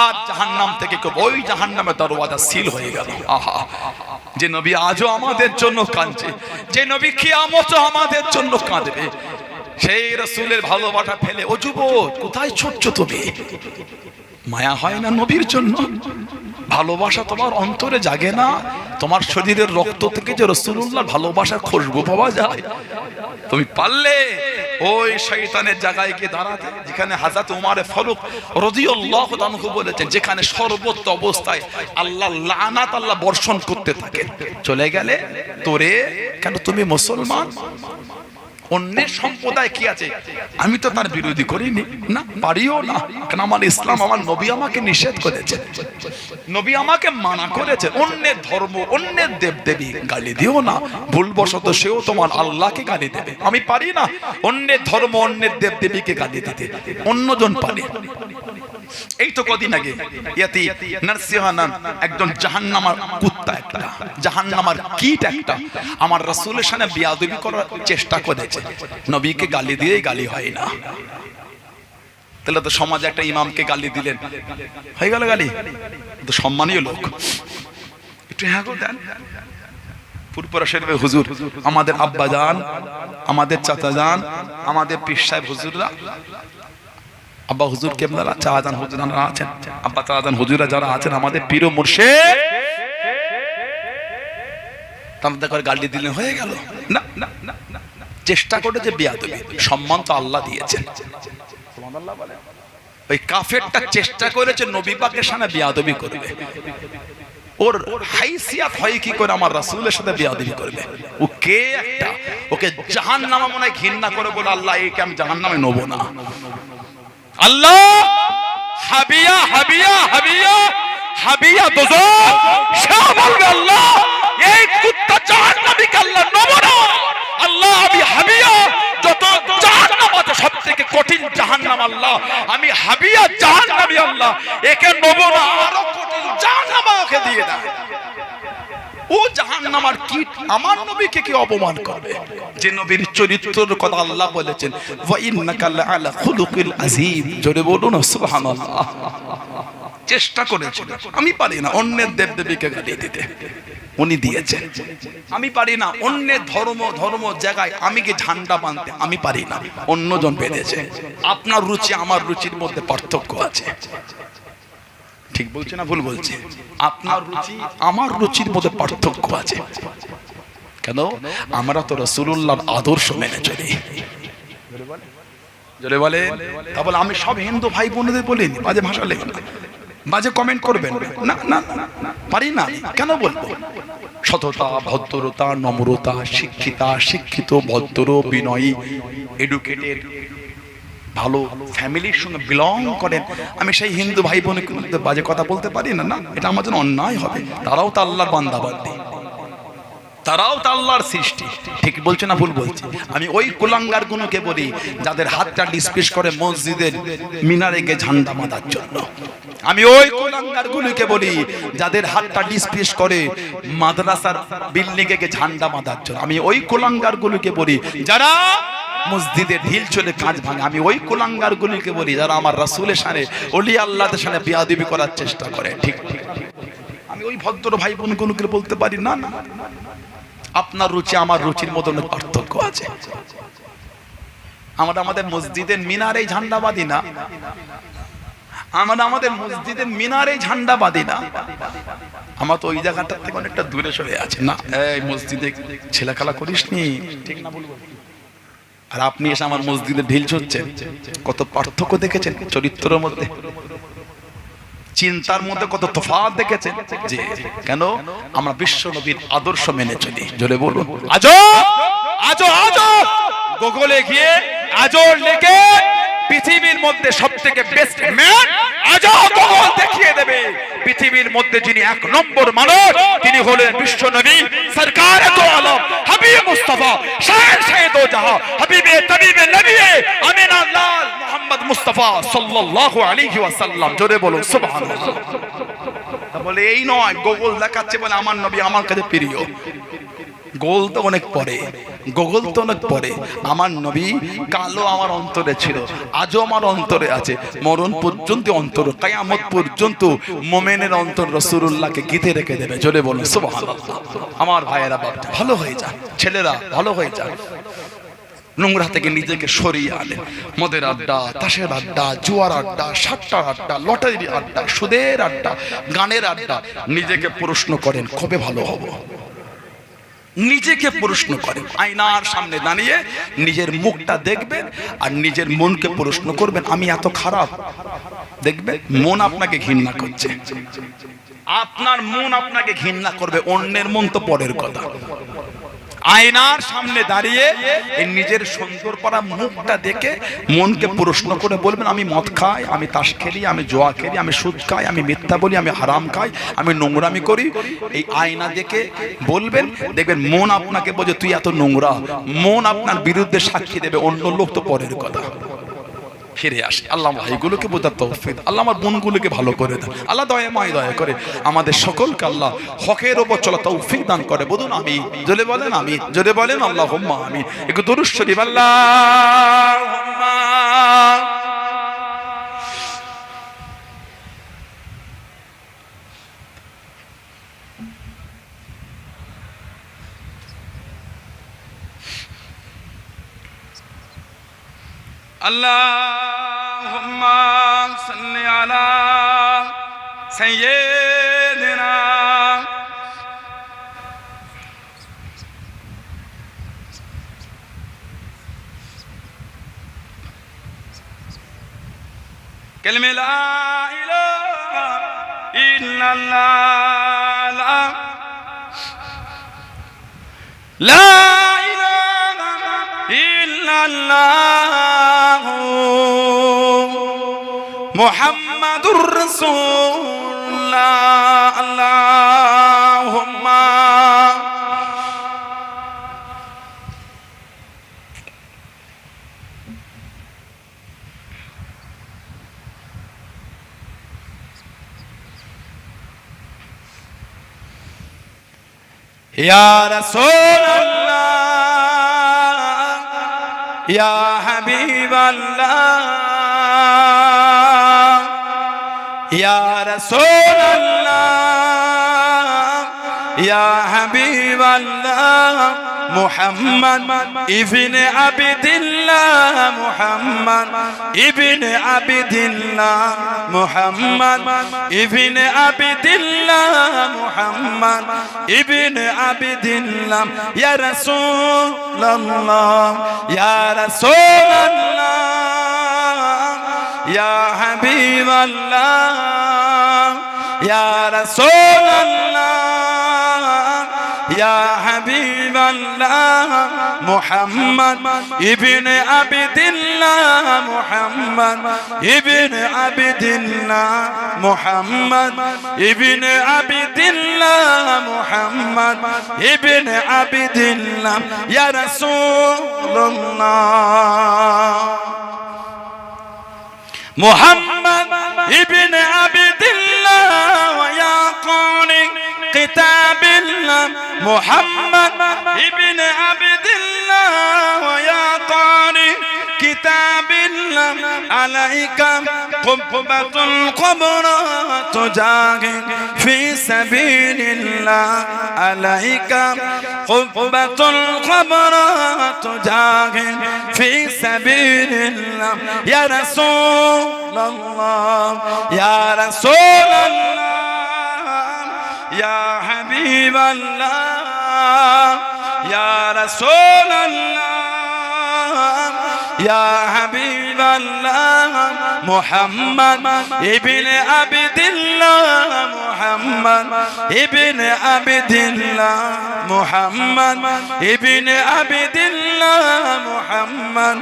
আর জাহান্নাম থেকে ওই জাহান্নামের দরওয়াজা সিল হয়ে গেল। আহা, যে নবী আজও আমাদের জন্য কাঁদছে, যে নবী কিয়ামতেও আমাদের জন্য কাঁদবে, সেই রাসূলের ভালোবাসা ফেলে ও যুবক কোথায় ছুটছো তুমি? মায়া হয় না নবীর জন্য? ভালোবাসা তোমার অন্তরে জাগে না? তোমার শরীরের রক্ত থেকে যে রাসূলুল্লাহর ভালোবাসার খুশবু পাওয়া যায়, তুমি পারলে ওই শয়তানের জায়গায় গিয়ে দাঁড়াতে, যেখানে হযরত উমর ফারুক রাদিয়াল্লাহু আনহু বলেছেন যেখানে সর্বত্র অবস্থায় আল্লাহ লানাত আল্লাহ বর্ষণ করতে থাকে। চলে গেলে তোরে কেন তুমি মুসলমান, অন্যের সম্প্রদায় কি আছে আমি তো তার বিরোধী করিনি, না পারিও না, কারণ আমার ইসলাম আমার নবী আমাকে নিষেধ করেছে, নবী আমাকে মানা করেছে। অন্যের ধর্ম অন্যের দেবদেবী গালি দিও না, ভুলবশত সেও তোমার আল্লাহকে গালি দেবে। আমি পারি না অন্যের ধর্ম অন্যের দেবদেবীকে গালি দিতে, অন্যজন পারে। এই তো কদিন আগে ইয়াতি নারসিহানান একজন জাহান্নামার কুত্তা, একটা জাহান্নামার কীট একটা আমার রাসূলের সামনে বেয়াদবি করার চেষ্টা করেছে, নবীকে গালি দিয়েই গালি হয় না। তাহলে তো সমাজে একটা ইমামকে গালি দিলেন হয়ে গেল গালি, তো সম্মানীয় লোক, একটু হ্যাঁ করে দেন। পুরপুরা শরীফে হুজুর, আমাদের আব্বা জান, আমাদের চাচা জান, আমাদের পীর সাহেব হুজুররা, আব্বা হুজুর কেবলা চাচাজান হুজুররা আছেন, আব্বা চাচাজান হুজুররা যারা আছেন আমাদের পীর ও মুর্শিদ, তাদের করে গালি দিলেন হয়ে গেল না। না না না, চেষ্টা করে যে বেয়াদবি, সম্মান তো আল্লাহ দিয়েছেন, সুবহানাল্লাহ বলেন। ওই কাফেরটা চেষ্টা করেছে নবী পাকের সামনে বেয়াদবি করবে, ওর হাইসিয়াত হয় কি করে আমার রাসূলের সাথে বেয়াদবি করবে? ও কে একটা, ওকে জাহান্নামে মনে ঘৃণা করে বলে আল্লাহ একে আমি জাহান্নামে নেব না। আল্লাহ হাবিয়া হাবিয়া হাবিয়া হাবিয়া দোজখ, সে বলবে আল্লাহ এই কুত্তা জাহান্নামীকে আল্লাহ নেব না। আল্লাহ আমি হাবিয়া, যত জাহান্নাম আছে সবথেকে কঠিন জাহান্নাম আল্লাহ, আমি হাবিয়া জাহান্নামী আল্লাহ একে নেব না, আরো কঠিন জাহান্নাম ওকে দিয়ে দাও। ও জাহান্নামার কীট আমার নবীকে কি অপমান করবে? যে নবীর চরিত্রের কথা আল্লাহ বলেছেন ওয়া ইন্নাকা লাআলা খুলুকিল আযীম, জোরে বলুন সুবহানাল্লাহ। চেষ্টা করেছিল, আমি পারি না অন্যের দেবদেবীকে গালি দিতে, উনি দিয়েছেন। আমি পারি না অন্যের ধর্ম জায়গায় আমি কি ঝান্ডা বাঁধতে, আমি পারি না, অন্যজন বেঁধেছে। আপনার রুচি আমার রুচির মধ্যে পার্থক্য আছে, ঠিক বলছে না ভুল বলছে? আপনার রুচি আমার রুচির মধ্যে পার্থক্য আছে, কেন? আমরা তো রাসূলুল্লাহর আদর্শ মেনে চলি। জোরে বলে। তা বলে আমি সব হিন্দু ভাই বোনদের বলিনি, বাজে ভাষা লেখেন না, বাজে কমেন্ট করবেন না, না পারি না। কেন বলবো? সততা, ভদ্রতা, নম্রতা, শিক্ষিত, ভদ্র, বিনয়ী, এডুকেটেড, ভালো ফ্যামিলির সঙ্গে বিলং করেন, আমি সেই হিন্দু ভাই বোনের বাজে কথা বলতে পারি না? না, এটা আমার জন্য অন্যায় হবে। তারাও তো আল্লাহর বান্দা বান্দি, তারাও তো আল্লাহর সৃষ্টি, ঠিক বলছে না ভুল বলছে? আমি ওই কুলাঙ্গার গুলোকে বলি যাদের হাতটা ডিসপিস করে মসজিদের মিনারে গিয়ে ঝান্ডা বাঁধার জন্য। আমি ওই কুলাঙ্গার গুলোকে বলি যাদের হাতটা ডিসপিস করে মাদ্রাসার বিল্ডিং এ গিয়ে ঝান্ডা বাঁধার জন্য। আমি ওই কুলাঙ্গার গুলোকে বলি যারা মসজিদে ঢিল চলে কাজ ভাঙে। আমি ওই কুলাঙ্গার গুলোকে বলি যারা আমার রাসূলের সামনে, ওলি আল্লাহর সামনে বেয়াদবি করার চেষ্টা করে। ঠিক ঠিক, আমি ওই ভদ্র ভাই বোনগুলোকে বলতে পারি না, না আপনার রুচি আমার রুচির মধ্যে অনেক পার্থক্য আছে। আমরা আমাদের মসজিদের মিনারে ঝান্ডা বাঁধি না, আমরা আমাদের মসজিদের মিনারে ঝান্ডা বাঁধি না, আমরা তো ওই জায়গাটা থেকে অনেকটা দূরে সরে আছি। না, এই মসজিদে ছেলেখেলা করিস নি, ঠিক না বলবো? আর আপনি এসে আমার মসজিদে ঢিল ছুটছেন, কত পার্থক্য দেখেছেন চরিত্রের মধ্যে, চিন্তার মধ্যে কত তফাৎ দেখেছেন। যে কেন? আমরা বিশ্ব নবীর আদর্শ মেনে চলি। জোরে বলুন আজো আজো আজো। গুগলে গিয়ে আজো লেখে পৃথিবীর মধ্যে সবথেকে বেস্ট ম্যান আজো, গুগল দেখিয়ে দেবে পৃথিবীর মধ্যে যিনি এক নম্বর মানুষ তিনি হলেন বিশ্ব নবী সরকারে দো আলম হাবিব মুস্তাফা শাহে দো জাহান হাবিবে তবিবে নবিয়ে আমিনা লাল মুহাম্মদ মুস্তাফা সাল্লাল্লাহু আলাইহি ওয়াসাল্লাম। জোরে বলুন সুবহানাল্লাহ। বলে এই নয় গুগল দেখাচ্ছে বলে আমার নবী আমার কাছে প্রিয়। গোল তো অনেক পরে, গোগল তো অনেক পরে। আমার নবী কালো আমার অন্তরে ছিল, আজও আমার অন্তরে আছে, মরণ পর্যন্ত অন্তর, কিয়ামত পর্যন্ত মুমিনের অন্তর রাসূলুল্লাহকে গিতে রেখে দেবে। জোরে বলুন সুবহানাল্লাহ। আমার ভাইয়েরা বাবা ভালো হয়ে যায়, ছেলেরা ভালো হয়ে যায়, নোংরা থেকে নিজেকে সরিয়ে আনেন। মদের আড্ডা, তাসের আড্ডা, জুয়ার আড্ডা, সাট্টার আড্ডা, লটারির আড্ডা, সুদের আড্ডা, গানের আড্ডা, নিজেকে প্রশ্ন করেন কবে ভালো হব। নিজেকে প্রশ্ন করেন, আয়নার সামনে দাঁড়িয়ে নিজের মুখটা দেখবেন আর নিজের মনকে প্রশ্ন করবেন, আমি এত খারাপ? দেখবেন মন আপনাকে ঘৃণা করছে, আপনার মন আপনাকে ঘৃণা করবে, অন্যের মন তো পরের কথা। আয়নার সামনে দাঁড়িয়ে এই নিজের সুন্দর করা মুখটা দেখে মনকে প্রশ্ন করে বলবেন, আমি মদ খাই, আমি তাস খেলি, আমি জোয়া খেলি, আমি সুদ খাই, আমি মিথ্যা বলি, আমি হারাম খাই, আমি নোংরামি করি। এই আয়না দেখে বলবেন, দেখবেন মন আপনাকে বলছে তুই এত নোংরা। মন আপনার বিরুদ্ধে সাক্ষী দেবে, অন্য লোক তো পরের কথা। ফিরে আসে আল্লাহ ভাইগুলোকে বোঝার তৌফিক, আল্লাহ আমার বোনগুলোকে ভালো করে দেন, আল্লাহ দয়াময় দয়া করে আমাদের সকলকে আল্লাহ হকের ওপর চলা তৌফিক দান করে। বলুন আমি, জোরে বলেন আমি, জোরে বলেন আল্লাহুম্মা আমিন। একটু দুরূদ শরীফ আল্লাহুম্মা আল্লাহুম্মা সাল্লি আলা সাইয়্যিদিনা কালিমা লা ইলাহা ইল্লাল্লাহ, লা ইলাহা ইল্লাল্লাহ মুহাম্মাদুর রাসূলুল্লাহ। আল্লাহুম্মা ইয়া রাসূলুল্লাহ ইয়া হাবিবাল্লাহ ইয়া রাসূলুল্লাহ ইয়া হাবিবাল্লাহ মুহাম্মদ ইবনে আবদিল্লাহ মুহাম্মদ ইবনে আবদিল্লাহ মুহাম্মদ ইবনে আবদিল্লাহ মুহাম্মদ ইবনে আবদিল্লাহ ইয়া রাসূলুল্লাহ ইয়া রাসূলুল্লাহ ইয়া হাবিবাল্লাহ ইয়া রাসূলুল্লাহ ইয়া হাবিবাল্লাহ মুহাম্মদ ইবনে আবদিল্লাহ মুহাম্মদ ইবনে আবদিল্লাহ মুহাম্মদ ইবনে আবদিল্লাহ মুহাম্মদ ইবনে আবদিল্লাহ ইয়া রাসূলুল্লাহ মুহাম্মদ ইবনে আবদিল্লাহ ওয়া ইয়া কানি কিতাবিল্লাহ মুহাম্মদ ইবনে আবদিল্লাহ ওয়া ইয়া কানি কিতাবিল্লাহ আলাইকা কুব্বাতুল কবর তুজাহিদ ফি সাবিলিল্লাহ আলাইকা কুব্বাতুল কবর তুজাহিদ ফি সাবিলিল্লাহ ইয়া রাসূলুল্লাহ ইয়া রাসূলুল্লাহ ইয়া হাবিবাল্লাহ ইয়া রাসূলুল্লাহ ইয়া হাবিবাল্লাহ মুহাম্মদ ইবনে আবদিল্লাহ মুহাম্মদ ইবনে আবদিল্লাহ মুহাম্মদ ইবনে আবদিল্লাহ মুহাম্মদ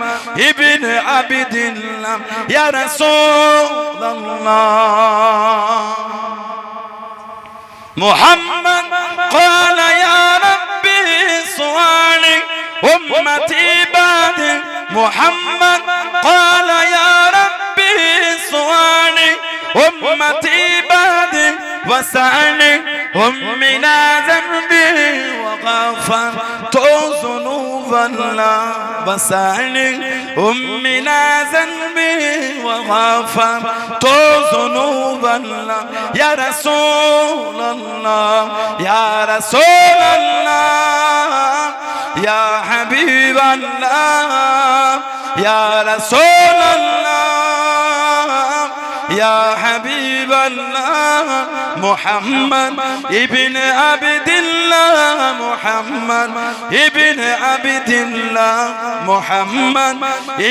ইবনে আবদিল্লাহ ইয়া রাসূলুল্লাহ মুহাম্মদ قال يا ربي صواني أمتي بعد محمد قال يا ربي صواني أمتي بعد وسعني من ذنبي وغفرت ذنوبا لا وسعني من ذنبي وغفرت ذنوبا لا يا رسول الله يا رسول الله يا حبيب الله يا رسول الله ইয়া হাবিবাল্লাহ মুহাম্মদ ইবনে আবদুল্লাহ মুহাম্মদ ইবনে আবদুল্লাহ মুহাম্মদ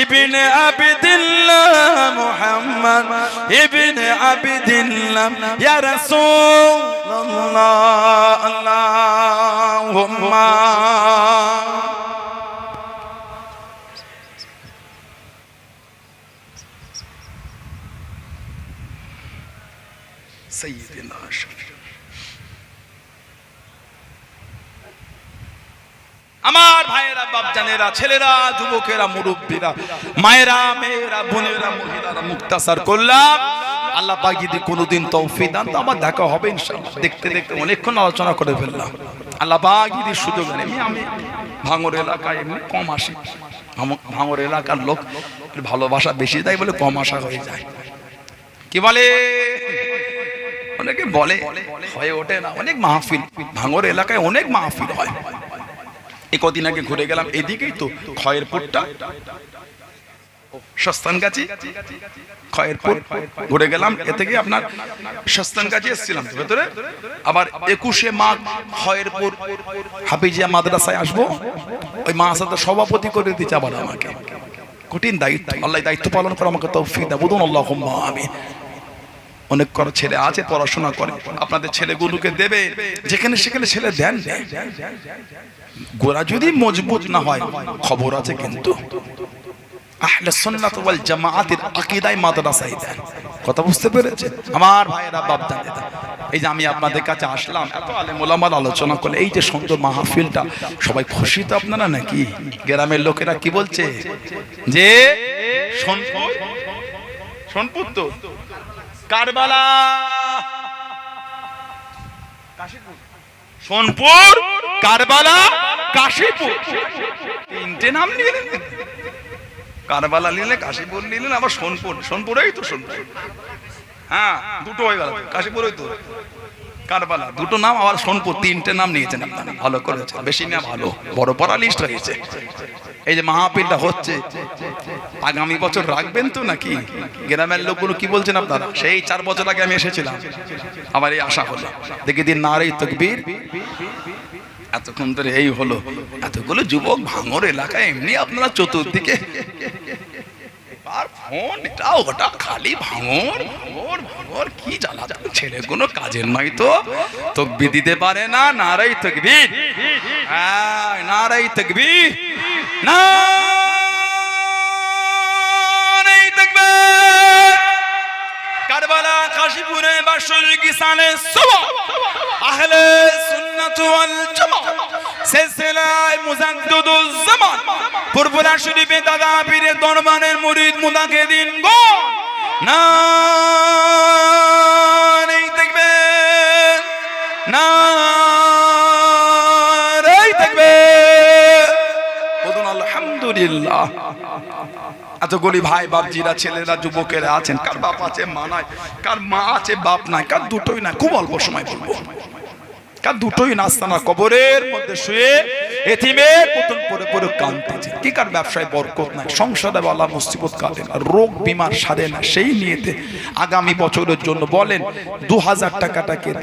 ইবনে আবদুল্লাহ মুহাম্মদ ইবনে আবদুল্লাহ ইয়া রাসূলুল্লাহ আল্লাহুম্মা সাইয়্যিদিনা আমার ভাইয়েরা, বাপজানেরা, ছেলেরা, যুবকেরা, মুরব্বীরা, মায়েরা, মেয়েরা, বোনেরা, মহিলারা, মুক্তাসার করলাম। আল্লাহ পাক যদি কোনোদিন তৌফিক দেন তো আমার দেখা হবে ইনশাআল্লাহ। দেখতে দেখতে অনেকক্ষণ আলোচনা করে ফেললাম। আল্লাহ পাক যদি সুযোগ দেন, আমি ভাঙর এলাকায় এমনি কম আসি। ভাঙর এলাকার লোক ভালোবাসা বেশি দেয় বলে কম আসা হয়ে যায়। কি বলে অনেকে বলে, হয়ে ওঠে না। অনেক মাহফিল ভাঙর এলাকায়, অনেক মাহফিল হয়। কদিন আগে ঘুরে গেলাম এদিকেই তো খয়েরপুরটা, সস্তানগাছি, খয়েরপুর ঘুরে গেলাম। এ থেকে আপনার সস্তানগাছি এসেছিলাম ভেতরে। আবার 21শে মাঘ খয়েরপুর হাফিজিয়া মাদ্রাসায় আসবো। ওই মাদ্রাসার সভাপতি করে দিচ্ছে আবার আমাকে। কঠিন দায়িত্ব, আল্লাহ দায়িত্ব পালন করে আমাকে তৌফিক দাও, বলুন আল্লাহুম্মা আমিন। অনেক কর ছেলে আছে পড়াশোনা করে, আপনাদের ছেলেগুলোকে দেবে, যেখানে সেখানে ছেলে দেন। গোড়া যদি মজবুত না হয় খবর আছে, কিন্তু আহলে সুন্নাত ওয়াল জামাআতের আকীদায় মাদ্রাসায় দেন। কথা বুঝতে পেরেছে আমার ভাইয়েরা, বাপদাদেরা? এই যে আমি আপনাদের কাছে আসলাম, এত আলেম ওলামার আলোচনা করলে এই যে সুন্দর মাহফিলটা, সবাই খুশি তো আপনারা নাকি? গ্রামের লোকেরা কি বলছে যে সোনপুর তো কারবালা, কাশীপুর, সোনপুর, কারবালা, কাশীপুর, তিনটে নাম নিলেন। কারবালা নিলেন, কাশীপুর নিলেন, আবার সোনপুর। সোনপুরেই তো সোনপুর, হ্যাঁ দুটো হয়ে গেল। কাশীপুরেই তো কারবালা, দুটো নাম, আবার সোনপুর, তিনটে নাম নিয়েছেন আপনারা। ভালো করেছেন, বেশি না, ভালো বড় পড়া লিস্ট হয়েছে। এই যে মাহফিলটা হচ্ছে, আগামী বছর রাখবেন তো নাকি? গ্রামের লোকগুলো কি বলছেন আপনারা? সেই 4 বছর আগে আমি এসেছিলাম, আবার এই আশা হলো। দেখি দিন নারে তাকবীর, এতক্ষণ ধরে এই হলো। এতগুলো যুবক ভাঙর এলাকায় এমনি আপনারা চতুর্দিকে আর ফোন, এটা ওটা, খালি ভাঙর ভাঙর ভাঙর। কি জ্বালা, ছেলে কোনো কাজের নয় তো, তাকবীর দিতে পারে না। নারে তাকবীর, হ্যাঁ নারে তাকবীর, নারে তাকবীর। কারবালা, কাশীপুরে 62 সালে সুবহ আহলে সুন্নাত ওয়াল জামাত সিলসিলায়ে মুজাদ্দিদুজ জামান ফুরফুরা শরীফে দাদা পীরের দরবারের মুরিদ মুতাকিদিন গো নারে তাকবীর, নারে তাকবীর, বলুন আলহামদুলিল্লাহ। এতগুলি ভাই বাপজিরা, ছেলেরা, যুবকেরা আছেন, কার বাপ আছে মা নাই, কার মা আছে বাপ নাই, কার দুটোই না। খুব অল্প সময় বলবো, কার দুটোই নাস্তা না, কবরের মধ্যে শুয়ে এতিমের মতন পরে পরে কাঁদতেছে। কি কার ব্যবসায় বরকত নাই, সংসারে বালা মুসিবত কাটে না, রোগ বিমার সারে না, সেই নিয়েতে আগামী বছরের জন্য বলেন 2000 টাকাটাকে দি